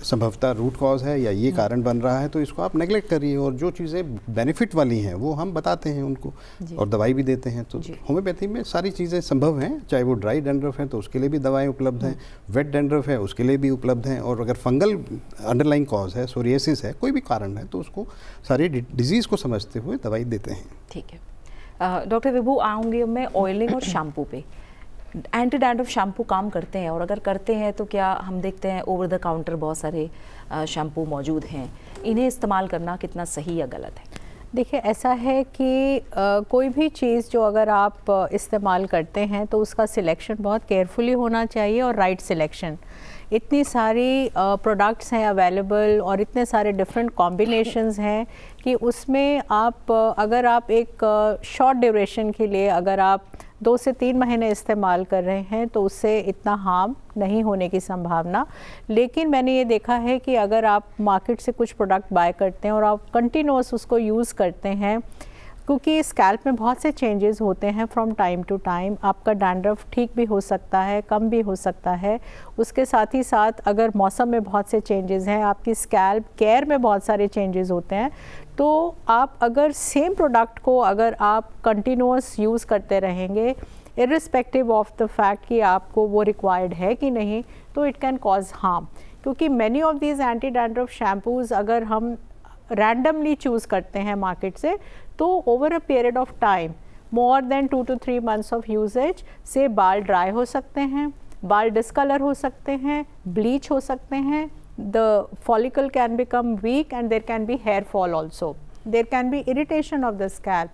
संभवतः रूट कॉज है या ये कारण बन रहा है, तो इसको आप नेगलेक्ट करिए, और जो चीज़ें बेनिफिट वाली हैं वो हम बताते हैं उनको और दवाई भी देते हैं। तो होम्योपैथी में सारी चीज़ें संभव हैं, चाहे वो ड्राई डैंड्रफ है तो उसके लिए भी दवाएं उपलब्ध हैं, वेट डैंड्रफ है उसके लिए भी उपलब्ध हैं, और अगर फंगल अंडरलाइंग कॉज है, सोरियासिस है, कोई भी कारण है, तो उसको सारी डिजीज़ को समझते हुए दवाई देते हैं। ठीक है डॉक्टर विभू, आऊँगी मैं ऑयलिंग और शैम्पू पे। एंटी डैंड्रफ शैम्पू काम करते हैं, और अगर करते हैं तो क्या हम देखते हैं ओवर द काउंटर बहुत सारे शैम्पू मौजूद हैं, इन्हें इस्तेमाल करना कितना सही या गलत है? देखिए, ऐसा है कि कोई भी चीज़ जो अगर आप इस्तेमाल करते हैं तो उसका सिलेक्शन बहुत केयरफुली होना चाहिए, और राइट सिलेक्शन। इतनी सारी प्रोडक्ट्स हैं अवेलेबल और इतने सारे डिफरेंट कॉम्बिनेशंस हैं कि उसमें आप अगर आप एक शॉर्ट ड्यूरेशन के लिए अगर आप 2 से 3 महीने इस्तेमाल कर रहे हैं तो उससे इतना हार्म नहीं होने की संभावना। लेकिन मैंने ये देखा है कि अगर आप मार्केट से कुछ प्रोडक्ट बाय करते हैं और आप कंटिन्यूअस उसको यूज़ करते हैं, क्योंकि स्कैल्प में बहुत से चेंजेस होते हैं फ्रॉम टाइम टू टाइम, आपका डैंड्रफ ठीक भी हो सकता है, कम भी हो सकता है। उसके साथ ही साथ अगर मौसम में बहुत से चेंजेस हैं, आपकी स्कैल्प केयर में बहुत सारे चेंजेस होते हैं, तो आप अगर सेम प्रोडक्ट को अगर आप कंटिन्यूअस यूज़ करते रहेंगे इर्रिस्पेक्टिव ऑफ द फैक्ट कि आपको वो रिक्वायर्ड है कि नहीं, तो इट कैन कॉज हार्म। क्योंकि many of these anti dandruff shampoos अगर हम रैंडमली चूज़ करते हैं मार्केट से, तो over a period of time more than 2 to 3 months of usages से बाल ड्राई हो सकते हैं, बाल डिसकलर हो सकते हैं, ब्लीच हो सकते हैं, the follicle can become weak and there can be hair fall also, there can be irritation of the scalp.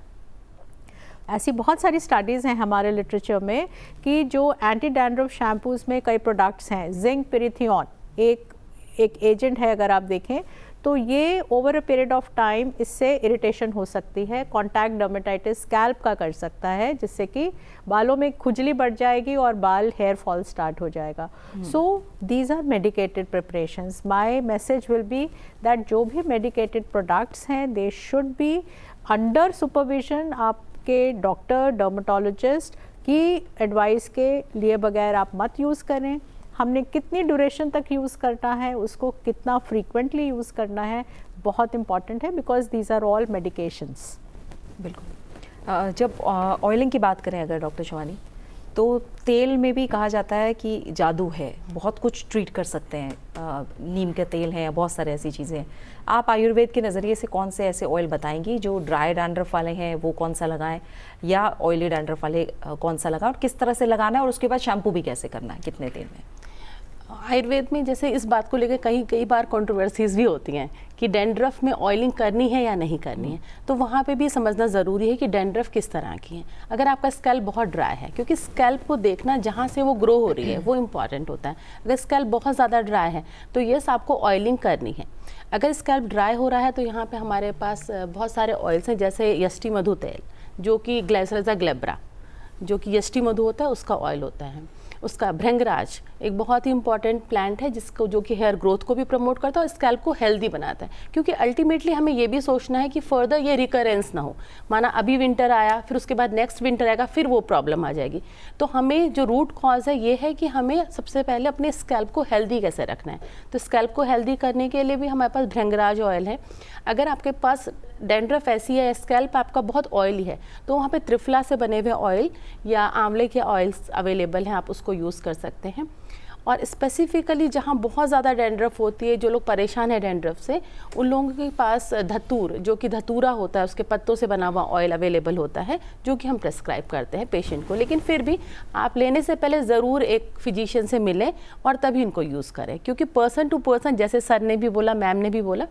ऐसी बहुत सारी स्टडीज़ हैं हमारे लिटरेचर में कि जो एंटी डैंड्रफ शैम्पूज़ में कई प्रोडक्ट्स हैं, जिंक पिरिथियोन एक एजेंट है, अगर आप देखें तो ये over a period of time इससे इरिटेशन हो सकती है, कॉन्टैक्ट डर्मेटाइटिस स्कैल्प का कर सकता है, जिससे कि बालों में खुजली बढ़ जाएगी और बाल हेयर फॉल स्टार्ट हो जाएगा। So these are medicated preparations. My message will be that जो भी मेडिकेटेड प्रोडक्ट्स हैं they should be under supervision आपके डॉक्टर, डर्मेटोलॉजिस्ट की एडवाइस के लिए बगैर आप मत यूज़ करें। हमने कितनी ड्यूरेशन तक यूज़ करना है, उसको कितना फ्रीक्वेंटली यूज़ करना है, बहुत इंपॉर्टेंट है, because these are all medications. बिल्कुल। जब ऑयलिंग की बात करें अगर डॉक्टर शिवानी, तो तेल में भी कहा जाता है कि जादू है, बहुत कुछ ट्रीट कर सकते हैं, नीम के तेल हैं, बहुत सारे ऐसी चीज़ें हैं। आप आयुर्वेद के नज़रिए से कौन से ऐसे ऑयल बताएंगी जो ड्राई डैंड्रफ वाले हैं वो कौन सा लगाएं, या ऑयली डैंड्रफ वाले कौन सा लगाएं, और किस तरह से लगाना है, और उसके बाद शैम्पू भी कैसे करना है, कितने तेल में? आयुर्वेद में जैसे इस बात को लेकर कई बार कंट्रोवर्सीज भी होती हैं कि डैंड्रफ में ऑयलिंग करनी है या नहीं करनी है, तो वहाँ पे भी समझना ज़रूरी है कि डैंड्रफ किस तरह की है। अगर आपका स्कैल्प बहुत ड्राई है, क्योंकि स्कैल्प को देखना जहाँ से वो ग्रो हो रही है वो इम्पॉर्टेंट होता है। अगर स्कैल्प बहुत ज़्यादा ड्राई है तो यस आपको ऑयलिंग करनी है। अगर स्कैल्प ड्राई हो रहा है तो यहाँ पर हमारे पास बहुत सारे ऑयल्स हैं, जैसे यष्टि मधु तेल जो कि ग्लाइसोलिसा ग्लेब्रा जो कि यष्टि मधु होता है उसका ऑयल होता है, उसका भृंगराज एक बहुत ही इंपॉर्टेंट प्लांट है जिसको जो कि हेयर ग्रोथ को भी प्रमोट करता है और स्कैल्प को हेल्दी बनाता है, क्योंकि अल्टीमेटली हमें ये भी सोचना है कि फर्दर ये रिकरेंस ना हो। माना अभी विंटर आया, फिर उसके बाद नेक्स्ट विंटर आएगा, फिर वो प्रॉब्लम आ जाएगी। तो हमें जो रूट कॉज है ये है कि हमें सबसे पहले अपने स्कैल्प को हेल्दी कैसे रखना है। तो स्कैल्प को हेल्दी करने के लिए भी हमारे पास भृंगराज ऑयल है। अगर आपके पास डैंड्रफ ऐसी है, स्कैल्प आपका बहुत ऑयली है, तो वहाँ पे त्रिफला से बने हुए ऑयल या आंवले के ऑयल्स अवेलेबल हैं, आप उसको यूज़ कर सकते हैं। और स्पेसिफिकली जहाँ बहुत ज़्यादा डैंड्रफ होती है, जो लोग परेशान है डैंड्रफ से, उन लोगों के पास धतूर, जो कि धतूरा होता है, उसके पत्तों से बना हुआ ऑयल अवेलेबल होता है, जो कि हम प्रेस्क्राइब करते हैं पेशेंट को। लेकिन फिर भी आप लेने से पहले ज़रूर एक फिजिशियन से मिलें और तभी इनको यूज़ करें, क्योंकि पर्सन टू पर्सन, जैसे सर ने भी बोला, मैम ने भी बोला,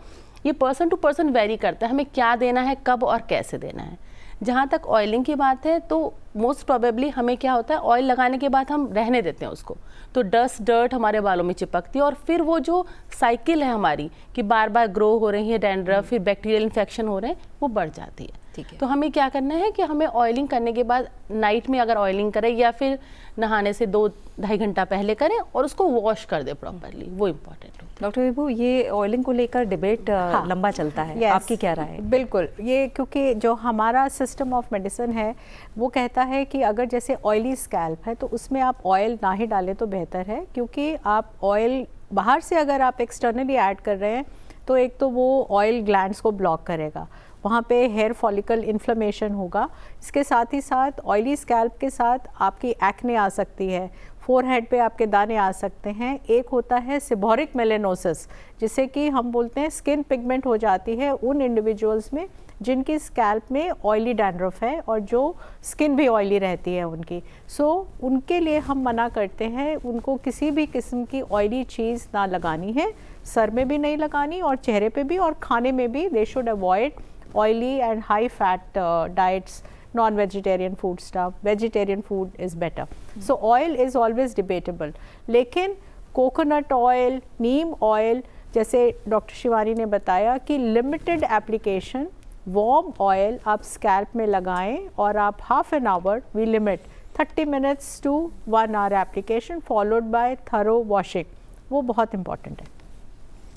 ये पर्सन टू पर्सन वेरी करता है, हमें क्या देना है, कब और कैसे देना है। जहाँ तक ऑयलिंग की बात है, तो मोस्ट प्रोबेबली हमें क्या होता है, ऑयल लगाने के बाद हम रहने देते हैं उसको, तो डस्ट डर्ट हमारे बालों में चिपकती है और फिर वो जो साइकिल है हमारी कि बार बार ग्रो हो रही है डैंड्रफ, फिर बैक्टीरियल इन्फेक्शन हो रहे हैं, वो बढ़ जाती है। तो हमें क्या करना है कि हमें ऑयलिंग करने के बाद नाइट में अगर ऑयलिंग करें या फिर नहाने से 2-2.5 घंटा पहले करें और उसको वॉश कर दे प्रॉपरली, वो इम्पोर्टेंट है। डॉक्टर विभू, ये ऑयलिंग को लेकर डिबेट लंबा चलता है, आपकी क्या राय है? बिल्कुल, ये क्योंकि जो हमारा सिस्टम ऑफ मेडिसिन है वो कहता है कि अगर जैसे ऑयली स्कैल्प है तो उसमें आप ऑयल ना ही डालें तो बेहतर है, क्योंकि आप ऑयल बाहर से अगर आप एक्सटर्नली ऐड कर रहे हैं तो एक तो वो ऑयल ग्लैंड्स को ब्लॉक करेगा, वहाँ पे हेयर फॉलिकल इन्फ्लेमेशन होगा। इसके साथ ही साथ ऑयली स्कैल्प के साथ आपकी एक्ने आ सकती है, फोरहेड पे आपके दाने आ सकते हैं। एक होता है सिबोरिक मेलेनोसिस, जिसे कि हम बोलते हैं स्किन पिगमेंट हो जाती है उन इंडिविजुअल्स में जिनकी स्कैल्प में ऑयली डैंड्रफ है और जो स्किन भी ऑयली रहती है उनकी। उनके लिए हम मना करते हैं, उनको किसी भी किस्म की ऑयली चीज़ ना लगानी है, सर में भी नहीं लगानी और चेहरे पे भी, और खाने में भी they should avoid oily and high fat diets, non-vegetarian food stuff, vegetarian food is better. So oil is always debatable. लेकिन coconut oil, neem oil, जैसे डॉक्टर शिवानी ने बताया कि limited application, warm oil आप scalp में लगाएं और आप half an hour, we limit 30 minutes to 1 hour application followed by thorough washing, वो बहुत important है।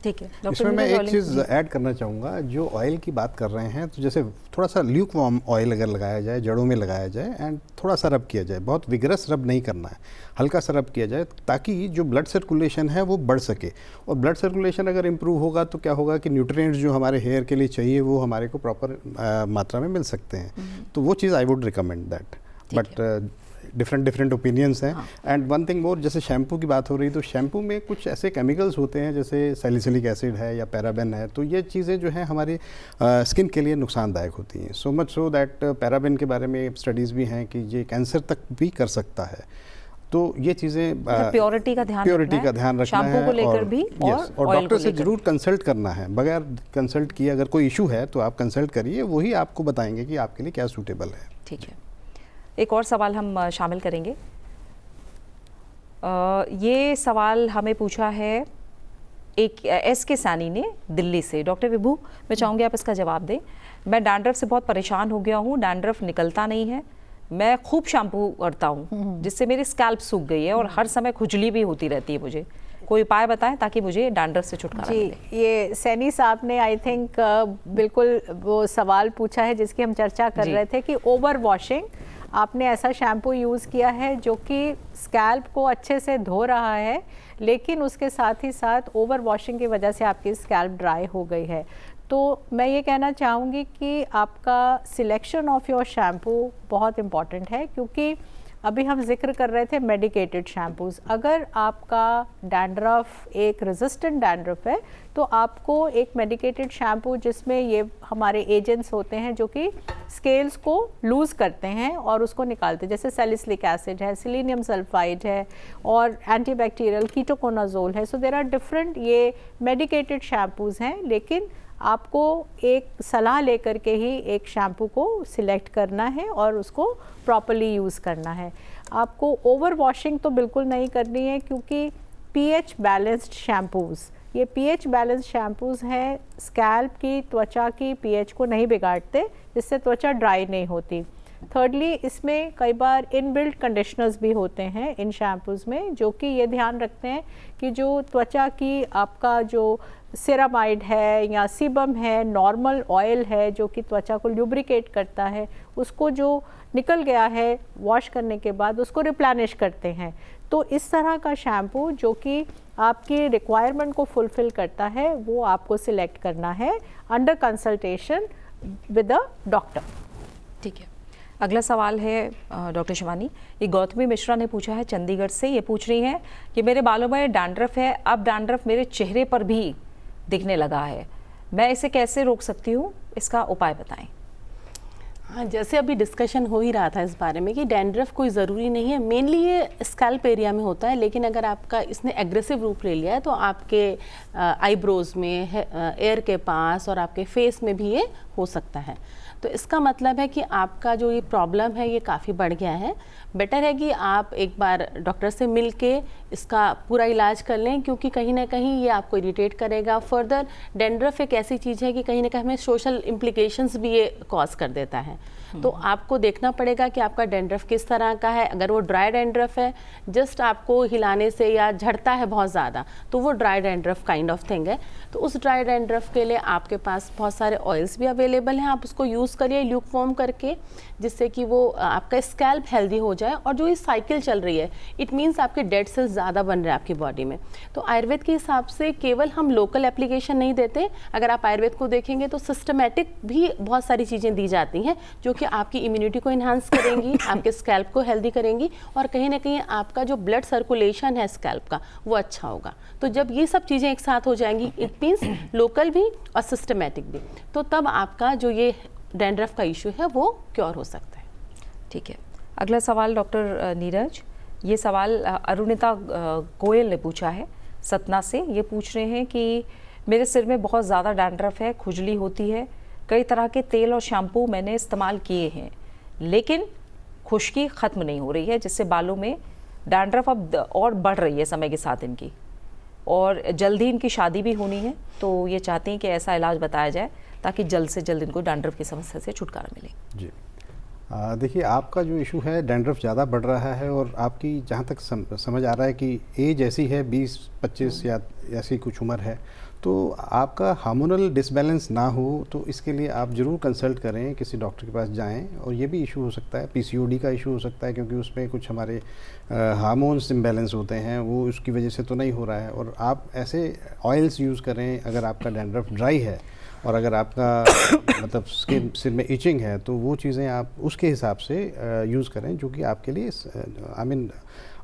ठीक है, इसमें मैं एक चीज़ ऐड करना चाहूँगा। जो ऑयल की बात कर रहे हैं, तो जैसे थोड़ा सा ल्यूक वार्म ऑयल अगर लगाया जाए, जड़ों में लगाया जाए एंड थोड़ा सा रब किया जाए, बहुत विगरस रब नहीं करना है, हल्का सा रब किया जाए ताकि जो ब्लड सर्कुलेशन है वो बढ़ सके। और ब्लड सर्कुलेशन अगर इम्प्रूव होगा तो क्या होगा कि न्यूट्रिएंट्स जो हमारे हेयर के लिए चाहिए वो हमारे को प्रॉपर मात्रा में मिल सकते हैं। तो वो चीज़ I would recommend that, but different opinions हैं। एंड वन थिंग मोर, जैसे शैम्पू की बात हो रही, तो शैम्पू में कुछ ऐसे केमिकल्स होते हैं जैसे सैलिसिलिक एसिड है या पैराबेन है, तो ये चीज़ें जो हैं हमारी स्किन के लिए नुकसानदायक होती हैं। So much so that paraben के बारे में स्टडीज़ भी हैं कि ये कैंसर तक भी कर सकता है। तो ये चीज़ें प्योरिटी का ध्यान रखना है को लेकर भी, और डॉक्टर से ज़रूर कंसल्ट करना है। बगैर कंसल्ट किए अगर कोई इशू है तो आप कंसल्ट करिए, वही आपको बताएंगे कि आपके लिए क्या सूटेबल है। ठीक है, एक और सवाल हम शामिल करेंगे। ये सवाल हमें पूछा है एक एस के सैनी ने दिल्ली से। डॉक्टर विभू, मैं चाहूँगी आप इसका जवाब दें। मैं डैंड्रफ से बहुत परेशान हो गया हूँ, डैंड्रफ निकलता नहीं है, मैं खूब शैम्पू करता हूँ जिससे मेरी स्कैल्प सूख गई है और हर समय खुजली भी होती रहती है, मुझे कोई उपाय बताएं ताकि मुझे डैंड्रफ से छुटकारा मिले। जी, ये सैनी साहब ने आई थिंक बिल्कुल वो सवाल पूछा है जिसकी हम चर्चा कर रहे थे कि ओवर वॉशिंग, आपने ऐसा शैम्पू यूज़ किया है जो कि स्कैल्प को अच्छे से धो रहा है, लेकिन उसके साथ ही साथ ओवर वॉशिंग की वजह से आपकी स्कैल्प ड्राई हो गई है। तो मैं ये कहना चाहूँगी कि आपका सिलेक्शन ऑफ योर शैम्पू बहुत इम्पॉर्टेंट है, क्योंकि अभी हम जिक्र कर रहे थे मेडिकेटेड शैम्पूज़। अगर आपका डैंड्रफ एक रेजिस्टेंट डैंड्रफ है तो आपको एक मेडिकेटेड शैम्पू जिसमें ये हमारे एजेंट्स होते हैं जो कि स्केल्स को लूज़ करते हैं और उसको निकालते हैं, जैसे सैलिसिलिक एसिड है, सेलेनियम सल्फाइड है और एंटीबैक्टीरियल कीटोकोनाजोल है। सो देयर आर डिफरेंट ये मेडिकेटेड शैम्पूज़ हैं, लेकिन आपको एक सलाह लेकर के ही एक शैम्पू को सिलेक्ट करना है और उसको प्रॉपर्ली यूज़ करना है। आपको ओवर वॉशिंग तो बिल्कुल नहीं करनी है, क्योंकि पीएच बैलेंस्ड शैम्पूज़, ये पीएच बैलेंस्ड शैम्पूज़ हैं, स्कैल्प की त्वचा की पीएच को नहीं बिगाड़ते, जिससे त्वचा ड्राई नहीं होती। थर्डली इसमें कई बार इनबिल्ट कंडीशनर्स भी होते हैं इन शैम्पूज़ में, जो कि ये ध्यान रखते हैं कि जो त्वचा की आपका जो सेरामाइड है या सीबम है, नॉर्मल ऑयल है जो कि त्वचा को ल्यूब्रिकेट करता है, उसको जो निकल गया है वॉश करने के बाद उसको रिप्लेनिश करते हैं। तो इस तरह का शैम्पू जो कि आपकी रिक्वायरमेंट को फुलफ़िल करता है वो आपको सिलेक्ट करना है under consultation with a doctor. ठीक है, अगला सवाल है डॉक्टर शिवानी, ये गौतमी मिश्रा ने पूछा है चंडीगढ़ से। ये पूछ रही हैं कि मेरे बालों में डैंड्रफ है, अब डैंड्रफ मेरे चेहरे पर भी दिखने लगा है, मैं इसे कैसे रोक सकती हूँ, इसका उपाय बताएं। हाँ, जैसे अभी डिस्कशन हो ही रहा था इस बारे में कि डैंड्रफ कोई ज़रूरी नहीं है, मेनली ये स्कैल्प एरिया में होता है, लेकिन अगर आपका इसने एग्रेसिव रूप ले लिया है तो आपके आईब्रोज में, एयर के पास और आपके फेस में भी ये हो सकता है। तो इसका मतलब है कि आपका जो ये प्रॉब्लम है ये काफ़ी बढ़ गया है। बेटर है कि आप एक बार डॉक्टर से मिल के इसका पूरा इलाज कर लें, क्योंकि कहीं ना कहीं ये आपको इरिटेट करेगा। फर्दर डैंड्रफ एक ऐसी चीज़ है कि कहीं ना कहीं हमें सोशल इम्प्लीकेशंस भी ये कॉज कर देता है। तो आपको देखना पड़ेगा कि आपका डैंड्रफ किस तरह का है। अगर वो ड्राई डैंड्रफ है, जस्ट आपको हिलाने से या झड़ता है बहुत ज़्यादा, तो वो dry dandruff kind of thing है। तो उस ड्राई डैंड्रफ के लिए आपके पास बहुत सारे ऑयल्स भी अवेलेबल हैं, आप उसको यूज़ करिए ल्यूकवार्म करके, जिससे कि वो आपका स्कैल्प हेल्दी हो जाए। और जो ये साइकिल चल रही है, इट मीन्स आपके डेड सेल्स ज़्यादा बन रहे हैं आपकी बॉडी में। तो आयुर्वेद के हिसाब से केवल हम लोकल एप्लीकेशन नहीं देते, अगर आप आयुर्वेद को देखेंगे तो सिस्टमेटिक भी बहुत सारी चीज़ें दी जाती हैं जो कि आपकी इम्यूनिटी को इन्हांस करेंगी, आपके स्कैल्प को हेल्दी करेंगी, और कहीं ना कहीं आपका जो ब्लड सर्कुलेशन है स्कैल्प का वो अच्छा होगा। तो जब ये सब चीज़ें एक साथ हो जाएंगी, इट मीन्स लोकल भी और सिस्टमेटिक भी, तो तब आपका जो ये डैंड्रफ का इशू है वो क्योर हो सकता है। ठीक है, अगला सवाल डॉक्टर नीरज, ये सवाल अरुणिता गोयल ने पूछा है सतना से। ये पूछ रहे हैं कि मेरे सिर में बहुत ज़्यादा डैंड्रफ है, खुजली होती है, कई तरह के तेल और शैम्पू मैंने इस्तेमाल किए हैं, लेकिन खुश्की ख़त्म नहीं हो रही है, जिससे बालों में डैंड्रफ अब और बढ़ रही है समय के साथ इनकी, और जल्दी इनकी शादी भी होनी है। तो ये चाहती हैं कि ऐसा इलाज बताया जाए ताकि जल्द से जल्द इनको डैंड्रफ की समस्या से छुटकारा मिले। जी देखिए, आपका जो इशू है डैंड्रफ ज़्यादा बढ़ रहा है, और आपकी जहाँ तक समझ आ रहा है कि एज ऐसी है 20-25 या ऐसी कुछ उम्र है, तो आपका हार्मोनल डिसबैलेंस ना हो, तो इसके लिए आप ज़रूर कंसल्ट करें, किसी डॉक्टर के पास जाएं। और ये भी इशू हो सकता है, पीसीओडी का इशू हो सकता है, क्योंकि उसमें कुछ हमारे हार्मोन्स इम्बैलेंस होते हैं, वो उसकी वजह से तो नहीं हो रहा है। और आप ऐसे ऑयल्स यूज़ करें अगर आपका डैंड्रफ ड्राई है, और अगर आपका मतलब स्किन सिर में इचिंग है, तो वो चीज़ें आप उसके हिसाब से यूज़ करें जो कि आपके लिए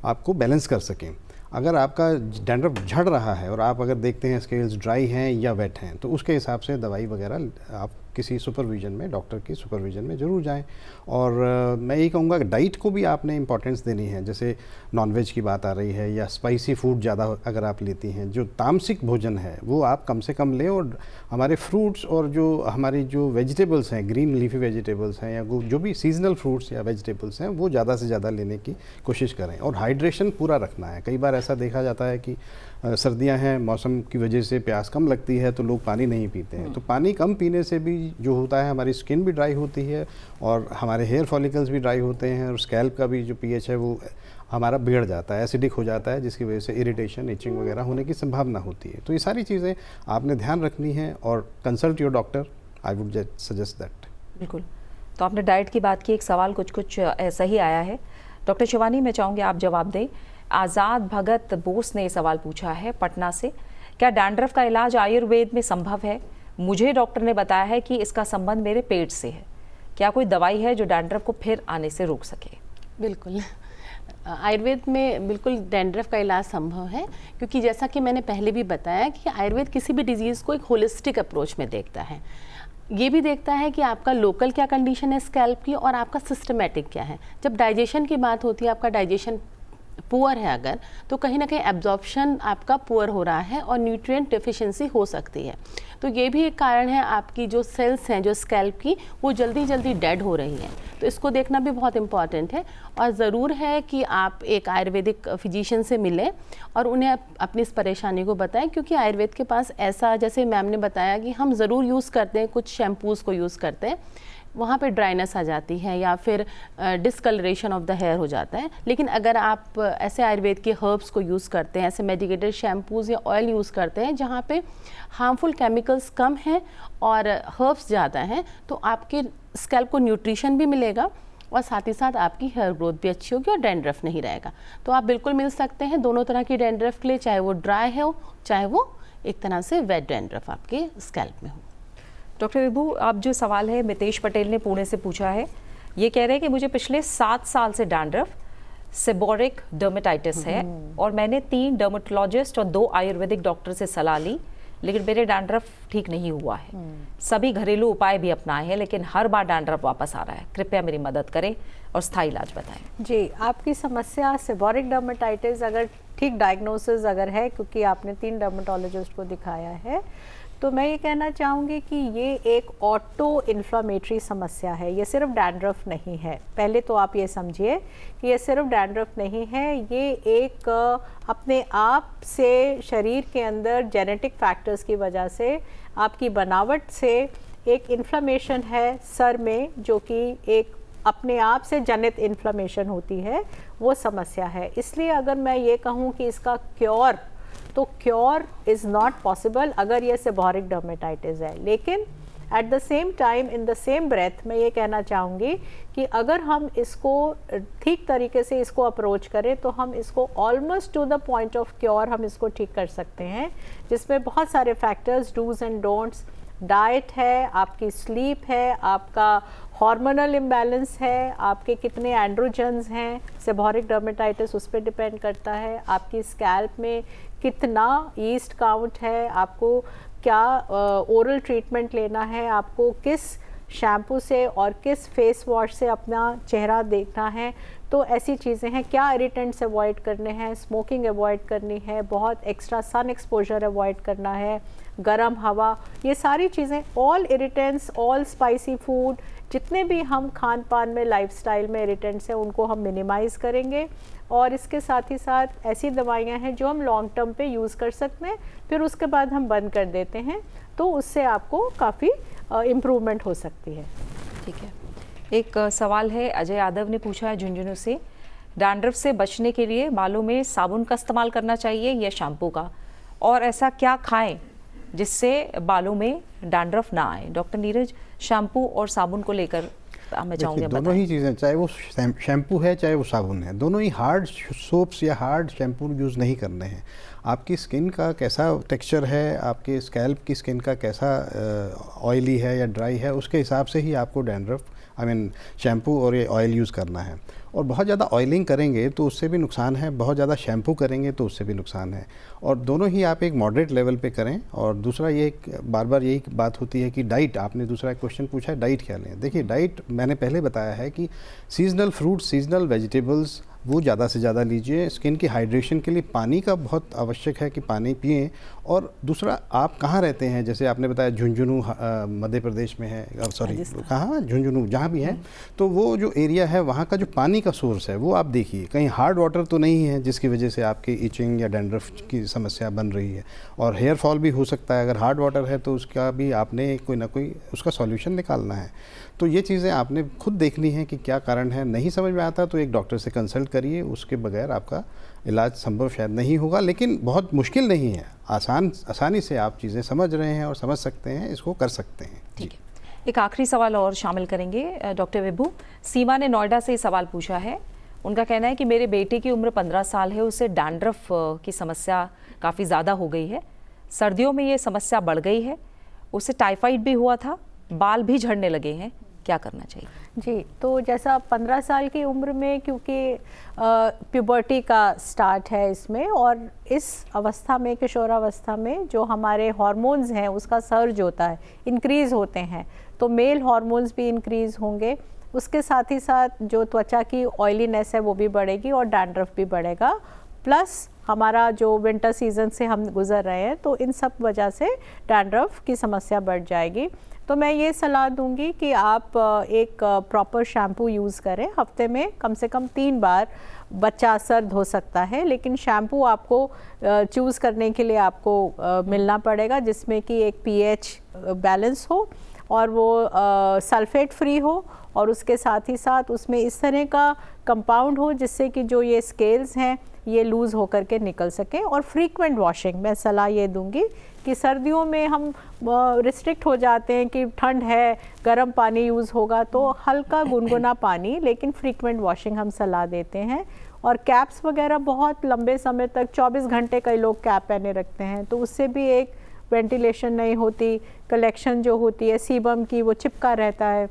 आपको बैलेंस कर सकें। अगर आपका डैंड्रफ झड़ रहा है और आप अगर देखते हैं स्केल्स ड्राई हैं या वेट हैं, तो उसके हिसाब से दवाई वगैरह आप किसी सुपरविज़न में, डॉक्टर की सुपरविज़न में ज़रूर जाएं। और मैं यही कहूँगा कि डाइट को भी आपने इंपॉर्टेंस देनी है। जैसे नॉनवेज की बात आ रही है या स्पाइसी फूड ज़्यादा अगर आप लेती हैं, जो तामसिक भोजन है वो आप कम से कम लें। और हमारे फ्रूट्स और जो हमारी जो वेजिटेबल्स हैं, ग्रीन लीफी वेजिटेबल्स हैं, या जो भी सीजनल फ्रूट्स या वेजिटेबल्स हैं, वो ज़्यादा से ज़्यादा लेने की कोशिश करें। और हाइड्रेशन पूरा रखना है। कई बार ऐसा देखा जाता है कि सर्दियां हैं, मौसम की वजह से प्यास कम लगती है, तो लोग पानी नहीं पीते हैं। तो पानी कम पीने से भी जो होता है, हमारी स्किन भी ड्राई होती है और हमारे हेयर फॉलिकल्स भी ड्राई होते हैं, और स्कैल्प का भी जो पीएच है वो हमारा बिगड़ जाता है, एसिडिक हो जाता है, जिसकी वजह से इरिटेशन, इचिंग वगैरह होने की संभावना होती है। तो ये सारी चीज़ें आपने ध्यान रखनी है और consult your doctor, I would suggest that. बिल्कुल। तो आपने डाइट की बात की, एक सवाल कुछ ऐसा ही आया है। डॉक्टर शिवानी, मैं चाहूँगी आप जवाब दें। आज़ाद भगत बोस ने ये सवाल पूछा है पटना से, क्या डैंड्रफ का इलाज आयुर्वेद में संभव है? मुझे डॉक्टर ने बताया है कि इसका संबंध मेरे पेट से है, क्या कोई दवाई है जो डैंड्रफ को फिर आने से रोक सके? बिल्कुल, आयुर्वेद में बिल्कुल डैंड्रफ का इलाज संभव है, क्योंकि जैसा कि मैंने पहले भी बताया कि आयुर्वेद किसी भी डिजीज़ को एक होलिस्टिक अप्रोच में देखता है। ये भी देखता है कि आपका लोकल क्या कंडीशन है स्कैल्प की, और आपका सिस्टमेटिक क्या है। जब डाइजेशन की बात होती है, आपका डाइजेशन पुअर है अगर, तो कहीं ना कहीं एब्जॉर्प्शन आपका पुअर हो रहा है और न्यूट्रिएंट डेफिशिएंसी हो सकती है। तो ये भी एक कारण है, आपकी जो सेल्स हैं जो स्कैल्प की, वो जल्दी जल्दी डेड हो रही हैं। तो इसको देखना भी बहुत इंपॉर्टेंट है, और ज़रूर है कि आप एक आयुर्वेदिक फिजिशियन से मिलें और उन्हें अपनी इस परेशानी को बताएं, क्योंकि आयुर्वेद के पास ऐसा, जैसे मैम ने बताया कि हम ज़रूर यूज़ करते हैं, कुछ शैम्पूज़ को यूज़ करते हैं, वहाँ पे ड्राइनेस आ जाती है या फिर डिस्कलरेशन ऑफ द हेयर हो जाता है। लेकिन अगर आप ऐसे आयुर्वेद के हर्ब्स को यूज़ करते हैं, ऐसे मेडिकेटेड शैम्पूज़ या ऑयल यूज़ करते हैं जहाँ पे हार्मफुल केमिकल्स कम हैं और हर्ब्स ज़्यादा हैं, तो आपके स्कैल्प को न्यूट्रिशन भी मिलेगा और साथ ही साथ आपकी हेयर ग्रोथ भी अच्छी होगी और डैंड्रफ नहीं रहेगा। तो आप बिल्कुल मिल सकते हैं दोनों तरह की डैंड्रफ के लिए, चाहे वो ड्राई हो चाहे वो एक तरह से वेट डैंड्रफ आपके स्कैल्प में हो। डॉक्टर विभू, आप जो सवाल है मितेश पटेल ने पुणे से पूछा है, ये कह रहे हैं कि मुझे पिछले 7 साल से डैंड्रफ, सेबोरिक डर्मेटाइटिस है और मैंने 3 डर्मेटोलॉजिस्ट और 2 आयुर्वेदिक डॉक्टर से सलाह ली, लेकिन मेरे डैंड्रफ ठीक नहीं हुआ है। सभी घरेलू उपाय भी अपनाए हैं, लेकिन हर बार डैंड्रफ वापस आ रहा है। कृपया मेरी मदद करें और स्थायी इलाज बताएं। जी, आपकी समस्या सेबोरिक डर्मेटाइटिस अगर ठीक डायग्नोसिस अगर है, क्योंकि आपने 3 डर्मेटोलॉजिस्ट को दिखाया है, तो मैं ये कहना चाहूँगी कि ये एक ऑटो इन्फ्लामेटरी समस्या है, ये सिर्फ डैंड्रफ नहीं है। पहले तो आप ये समझिए कि ये सिर्फ डैंड्रफ नहीं है, ये एक अपने आप से शरीर के अंदर जेनेटिक फैक्टर्स की वजह से, आपकी बनावट से एक इन्फ्लामेशन है सर में, जो कि एक अपने आप से जनित इन्फ्लामेशन होती है, वो समस्या है। इसलिए अगर मैं ये कहूँ कि इसका क्योर, तो क्योर इज़ नॉट पॉसिबल अगर ये सेबोरिक डर्मेटाइटिस है। लेकिन at the same time, in the same breath, मैं ये कहना चाहूँगी कि अगर हम इसको ठीक तरीके से इसको अप्रोच करें तो हम इसको almost to the point of cure हम इसको ठीक कर सकते हैं, जिसमें बहुत सारे factors, dos and don'ts, diet है, आपकी स्लीप है, आपका हार्मोनल इम्बैलेंस है, आपके कितने एंड्रोजन्स हैं, सेबोरिक डर्मेटाइटिस उस पर डिपेंड करता है, आपकी स्कैल्प में कितना ईस्ट काउंट है, आपको क्या ओरल ट्रीटमेंट लेना है, आपको किस शैम्पू से और किस फेस वॉश से अपना चेहरा देखना है, तो ऐसी चीज़ें हैं। क्या इरिटेंट्स अवॉइड करने हैं, स्मोकिंग अवॉइड करनी है, बहुत एक्स्ट्रा सन एक्सपोजर अवॉइड करना है, गर्म हवा, ये सारी चीज़ें, all irritants, all spicy food, जितने भी हम खान पान में, लाइफस्टाइल में इरिटेंट्स हैं, उनको हम मिनिमाइज़ करेंगे। और इसके साथ ही साथ ऐसी दवाइयाँ हैं जो हम लॉन्ग टर्म पे यूज़ कर सकते हैं, फिर उसके बाद हम बंद कर देते हैं, तो उससे आपको काफ़ी इम्प्रूवमेंट हो सकती है। ठीक है, एक सवाल है, अजय यादव ने पूछा है झुंझुनू से, डैंड्रफ से बचने के लिए बालों में साबुन का इस्तेमाल करना चाहिए या शैम्पू का, और ऐसा क्या खाएं जिससे बालों में डैंड्रफ ना आए? डॉक्टर नीरज, शैम्पू और साबुन को लेकर मैं चाहूँगी दोनों ही चीज़ें, चाहे वो शैम्पू है चाहे वो साबुन है, दोनों ही हार्ड सोप्स या हार्ड शैम्पू यूज़ नहीं करने हैं। आपकी स्किन का कैसा टेक्सचर है, आपके स्कैल्प की स्किन का कैसा ऑयली है या ड्राई है, उसके हिसाब से ही आपको डैंड्रफ शैम्पू और ये ऑयल यूज़ करना है। और बहुत ज़्यादा ऑयलिंग करेंगे तो उससे भी नुकसान है, बहुत ज़्यादा शैम्पू करेंगे तो उससे भी नुकसान है, और दोनों ही आप एक मॉडरेट लेवल पे करें। और दूसरा ये बार बार यही बात होती है कि डाइट, आपने दूसरा क्वेश्चन पूछा है डाइट क्या लें। देखिए, डाइट मैंने पहले बताया है कि सीजनल फ्रूट्स, सीजनल वेजिटेबल्स वो ज़्यादा से ज़्यादा लीजिए। स्किन की हाइड्रेशन के लिए पानी का बहुत आवश्यक है कि पानी पिएं। और दूसरा, आप कहाँ रहते हैं, जैसे आपने बताया झुंझुनू मध्य प्रदेश में है, सॉरी कहाँ, झुंझुनू जहाँ भी है, तो वो जो एरिया है वहाँ का जो पानी का सोर्स है वो आप देखिए, कहीं हार्ड वाटर तो नहीं है जिसकी वजह से आपकी इचिंग या डैंड्रफ की समस्या बन रही है। और हेयर फॉल भी हो सकता है, अगर हार्ड वाटर है तो उसका भी आपने कोई ना कोई उसका सॉल्यूशन निकालना है। तो ये चीज़ें आपने खुद देखनी है कि क्या कारण है। नहीं समझ में आता तो एक डॉक्टर से कंसल्ट करिए, उसके बगैर आपका इलाज संभव शायद नहीं होगा, लेकिन बहुत मुश्किल नहीं है, आसानी से आप चीज़ें समझ रहे हैं और समझ सकते हैं, इसको कर सकते हैं। ठीक है, एक आखिरी सवाल और शामिल करेंगे डॉक्टर विभू। सीमा ने नोएडा से सवाल पूछा है, उनका कहना है कि मेरे बेटे की उम्र 15 साल है, उसे डैंड्रफ की समस्या काफ़ी ज़्यादा हो गई है, सर्दियों में ये समस्या बढ़ गई है, उसे टाइफाइड भी हुआ था, बाल भी झड़ने लगे हैं, क्या करना चाहिए? जी, तो जैसा 15 साल की उम्र में, क्योंकि प्यूबर्टी का स्टार्ट है इसमें, और इस अवस्था में, किशोरावस्था में, जो हमारे हार्मोन्स हैं उसका सर्ज होता है, इंक्रीज़ होते हैं, तो मेल हार्मोन्स भी इंक्रीज़ होंगे, उसके साथ ही साथ जो त्वचा की ऑयलीनेस है वो भी बढ़ेगी और डैंड्रफ भी बढ़ेगा, प्लस हमारा जो विंटर सीज़न से हम गुज़र रहे हैं, तो इन सब वजह से डैंड्रफ की समस्या बढ़ जाएगी। तो मैं ये सलाह दूंगी कि आप एक प्रॉपर शैम्पू यूज़ करें। हफ्ते में कम से कम 3 बार बच्चा सर धो सकता है, लेकिन शैम्पू आपको चूज़ करने के लिए आपको मिलना पड़ेगा जिसमें कि एक pH बैलेंस हो और वो सल्फेट फ्री हो, और उसके साथ ही साथ उसमें इस तरह का कंपाउंड हो जिससे कि जो ये स्केल्स हैं ये लूज़ होकर के निकल सकें। और फ्रीक्वेंट वॉशिंग, मैं सलाह ये दूंगी कि सर्दियों में हम रिस्ट्रिक्ट हो जाते हैं कि ठंड है, गर्म पानी यूज़ होगा, तो हल्का गुनगुना पानी, लेकिन फ्रीक्वेंट वॉशिंग हम सलाह देते हैं। और कैप्स वगैरह बहुत लंबे समय तक 24 घंटे कई लोग कैप पहने रखते हैं, तो उससे भी एक वेंटिलेशन नहीं होती, कलेक्शन जो होती है सीबम की वो चिपका रहता है।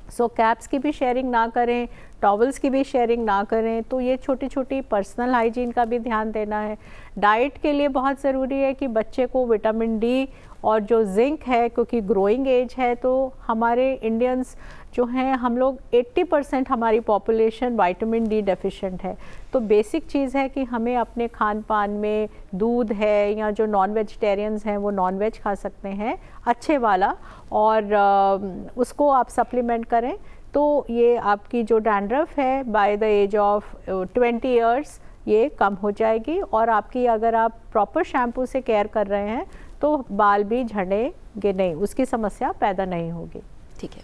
सो कैप्स की भी शेयरिंग ना करें, टॉवल्स की भी शेयरिंग ना करें। तो ये छोटी छोटी पर्सनल हाइजीन का भी ध्यान देना है। डाइट के लिए बहुत ज़रूरी है कि बच्चे को विटामिन डी और जो जिंक है, क्योंकि ग्रोइंग एज है, तो हमारे इंडियंस जो हैं, हम लोग 80% हमारी पॉपुलेशन विटामिन डी डेफिशिएंट है। तो बेसिक चीज़ है कि हमें अपने खान पान में दूध है, या जो नॉन वेजिटेरियंस हैं वो नॉन वेज खा सकते हैं अच्छे वाला, और उसको आप सप्लीमेंट करें। तो ये आपकी जो डैंड्रफ है by the age of 20 years ये कम हो जाएगी। और आपकी अगर आप प्रॉपर शैम्पू से केयर कर रहे हैं तो बाल भी झड़ेंगे नहीं, उसकी समस्या पैदा नहीं होगी। ठीक है,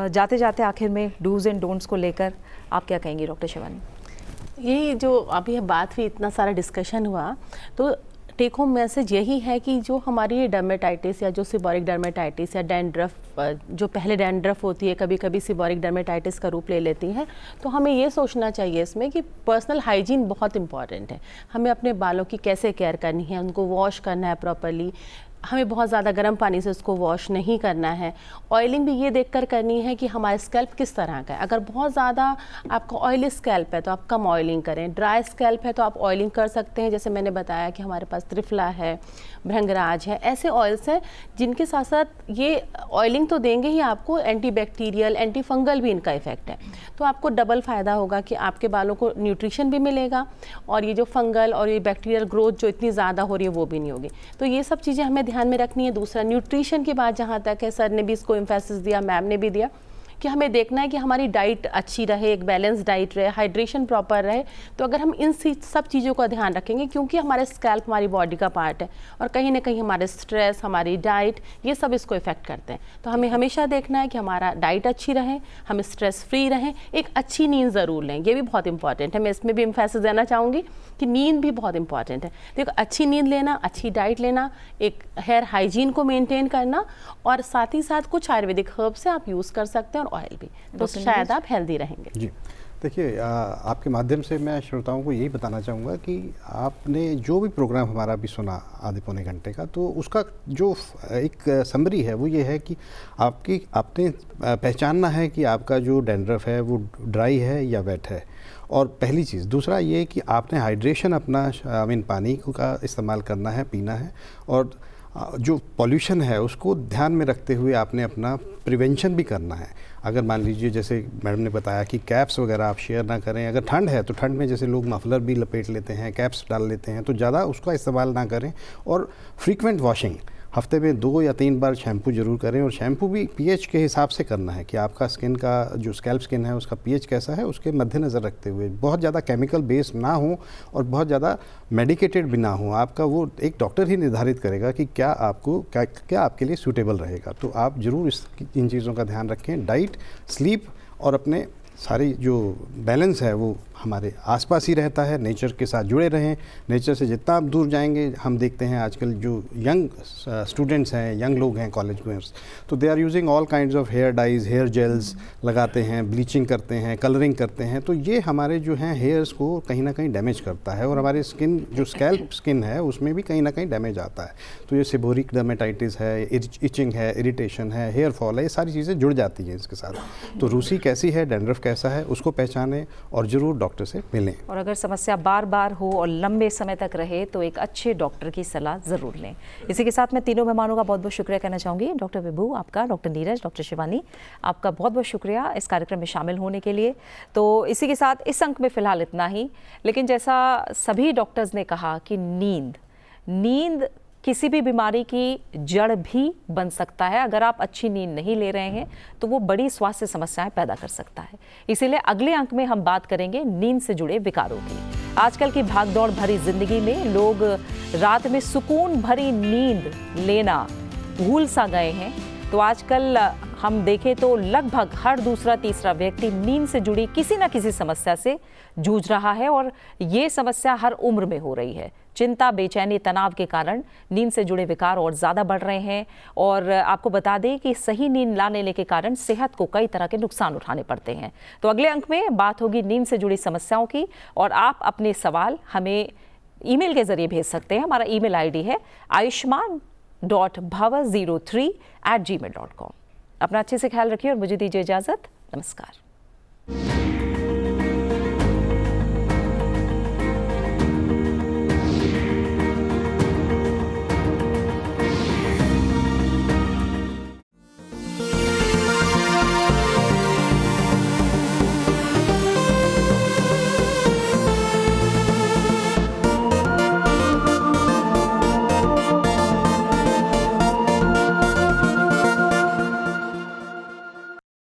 जाते जाते आखिर में डूज एंड डोंट्स को लेकर आप क्या कहेंगी डॉक्टर शिवानी? यही जो अभी बात हुई, इतना सारा डिस्कशन हुआ, तो टेक होम मैसेज यही है कि जो हमारी डर्मेटाइटिस या जो सिबोरिक डर्मेटाइटिस या डैंड्रफ, जो पहले डैंड्रफ होती है कभी कभी सिबोरिक डर्मेटाइटिस का रूप ले लेती है, तो हमें ये सोचना चाहिए इसमें कि पर्सनल हाइजीन बहुत इंपॉर्टेंट है। हमें अपने बालों की कैसे केयर करनी है, उनको वॉश करना है प्रॉपरली, हमें बहुत ज़्यादा गर्म पानी से उसको वॉश नहीं करना है। ऑयलिंग भी ये देखकर करनी है कि हमारा स्कैल्प किस तरह का है। अगर बहुत ज़्यादा आपका ऑयली स्कैल्प है तो आप कम ऑयलिंग करें, ड्राई स्कैल्प है तो आप ऑयलिंग कर सकते हैं। जैसे मैंने बताया कि हमारे पास त्रिफला है, भृंगराज है, ऐसे ऑयल्स हैं जिनके साथ साथ ये ऑयलिंग तो देंगे ही आपको, एंटीबैक्टीरियल, एंटी फंगल भी इनका इफेक्ट है। तो आपको डबल फ़ायदा होगा कि आपके बालों को न्यूट्रिशन भी मिलेगा और ये जो फंगल और ये बैक्टीरियल ग्रोथ जो इतनी ज़्यादा हो रही है वो भी नहीं होगी। तो ये सब चीज़ें हमें ध्यान में रखनी है। दूसरा, न्यूट्रिशन की बात जहाँ तक है, सर ने भी इसको एम्फेसिस दिया, मैम ने भी दिया कि हमें देखना है कि हमारी डाइट अच्छी रहे, एक बैलेंस डाइट रहे, हाइड्रेशन प्रॉपर रहे। तो अगर हम इन सब चीज़ों का ध्यान रखेंगे, क्योंकि हमारे स्कैल्प हमारी बॉडी का पार्ट है और कहीं ना कहीं हमारे स्ट्रेस, हमारी डाइट, ये सब इसको इफेक्ट करते हैं। तो हमें हमेशा देखना है कि हमारा डाइट अच्छी रहे, हम स्ट्रेस फ्री रहें, एक अच्छी नींद ज़रूर लें, ये भी बहुत इंपॉर्टेंट है। मैं इसमें भी एम्फेसिस देना चाहूँगी कि नींद भी बहुत इंपॉर्टेंट है। देखो, अच्छी नींद लेना, अच्छी डाइट लेना, एक हेयर हाइजीन को मेंटेन करना, और साथ ही साथ कुछ आयुर्वेदिक हर्ब्स से आप यूज़ कर सकते हैं और ऑयल भी, तो शायद आप हेल्दी रहेंगे। जी देखिए, आपके माध्यम से मैं श्रोताओं को यही बताना चाहूँगा कि आपने जो भी प्रोग्राम हमारा भी सुना आधे पौने घंटे का, तो उसका जो एक समरी है वो ये है कि आपने पहचानना है कि आपका जो डैंड्रफ है वो ड्राई है या वेट है। और पहली चीज़, दूसरा ये कि आपने हाइड्रेशन अपना पानी का इस्तेमाल करना है, पीना है, और जो पॉल्यूशन है उसको ध्यान में रखते हुए आपने अपना प्रिवेंशन भी करना है। अगर मान लीजिए, जैसे मैडम ने बताया कि कैप्स वगैरह आप शेयर ना करें। अगर ठंड है तो ठंड में जैसे लोग मफलर भी लपेट लेते हैं, कैप्स डाल लेते हैं, तो ज़्यादा उसका इस्तेमाल ना करें। और फ्रीक्वेंट वॉशिंग, हफ्ते में 2 या 3 बार शैम्पू जरूर करें, और शैम्पू भी पीएच के हिसाब से करना है कि आपका स्किन का जो स्कैल्प स्किन है उसका पीएच कैसा है, उसके मद्देनज़र रखते हुए। बहुत ज़्यादा केमिकल बेस्ड ना हो और बहुत ज़्यादा मेडिकेटेड भी ना हो। आपका वो एक डॉक्टर ही निर्धारित करेगा कि क्या आपके लिए सूटेबल रहेगा। तो आप ज़रूर इन चीज़ों का ध्यान रखें। डाइट, स्लीप और अपने सारी जो बैलेंस है वो हमारे आसपास ही रहता है। नेचर के साथ जुड़े रहें। नेचर से जितना आप दूर जाएंगे, हम देखते हैं आजकल जो यंग स्टूडेंट्स हैं, यंग लोग हैं, कॉलेज गोयर्स, तो they are using all kinds of hair dyes, hair gels लगाते हैं, ब्लीचिंग करते हैं, कलरिंग करते हैं। तो ये हमारे जो हैं हेयर्स को कहीं ना कहीं डैमेज करता है, और हमारे स्किन जो स्कैल्प स्किन है उसमें भी कहीं ना कहीं डैमेज आता है। तो ये सिबोरिक डर्मेटाइटिस है, इचिंग है, इरिटेशन है, हेयर फॉल है, ये सारी चीज़ें जुड़ जाती हैं इसके साथ। तो रूसी कैसी है, डैंड्रफ कैसा है, उसको पहचानें और ज़रूर डॉक्टर से मिलें। और अगर समस्या बार बार हो और लंबे समय तक रहे तो एक अच्छे डॉक्टर की सलाह ज़रूर लें। इसी के साथ मैं तीनों मेहमानों का बहुत बहुत शुक्रिया कहना चाहूँगी। डॉक्टर विभू आपका, डॉक्टर नीरज, डॉक्टर शिवानी आपका बहुत बहुत शुक्रिया इस कार्यक्रम में शामिल होने के लिए। तो इसी के साथ इस अंक में फ़िलहाल इतना ही। लेकिन जैसा सभी डॉक्टर्स ने कहा कि नींद किसी भी बीमारी की जड़ भी बन सकता है। अगर आप अच्छी नींद नहीं ले रहे हैं तो वो बड़ी स्वास्थ्य समस्याएं पैदा कर सकता है। इसीलिए अगले अंक में हम बात करेंगे नींद से जुड़े विकारों की। आजकल की भागदौड़ भरी जिंदगी में लोग रात में सुकून भरी नींद लेना भूल सा गए हैं। तो आजकल हम देखें तो लगभग हर दूसरा तीसरा व्यक्ति नींद से जुड़ी किसी न किसी समस्या से जूझ रहा है और ये समस्या हर उम्र में हो रही है। चिंता, बेचैनी, तनाव के कारण नींद से जुड़े विकार और ज़्यादा बढ़ रहे हैं। और आपको बता दें कि सही नींद ना लेने के कारण सेहत को कई तरह के नुकसान उठाने पड़ते हैं। तो अगले अंक में बात होगी नींद से जुड़ी समस्याओं की और आप अपने सवाल हमें ईमेल के जरिए भेज सकते हैं। हमारा ईमेल आईडी है ayushman.bhava03@gmail.com। अपना अच्छे से ख्याल रखिए और मुझे दीजिए इजाज़त। नमस्कार।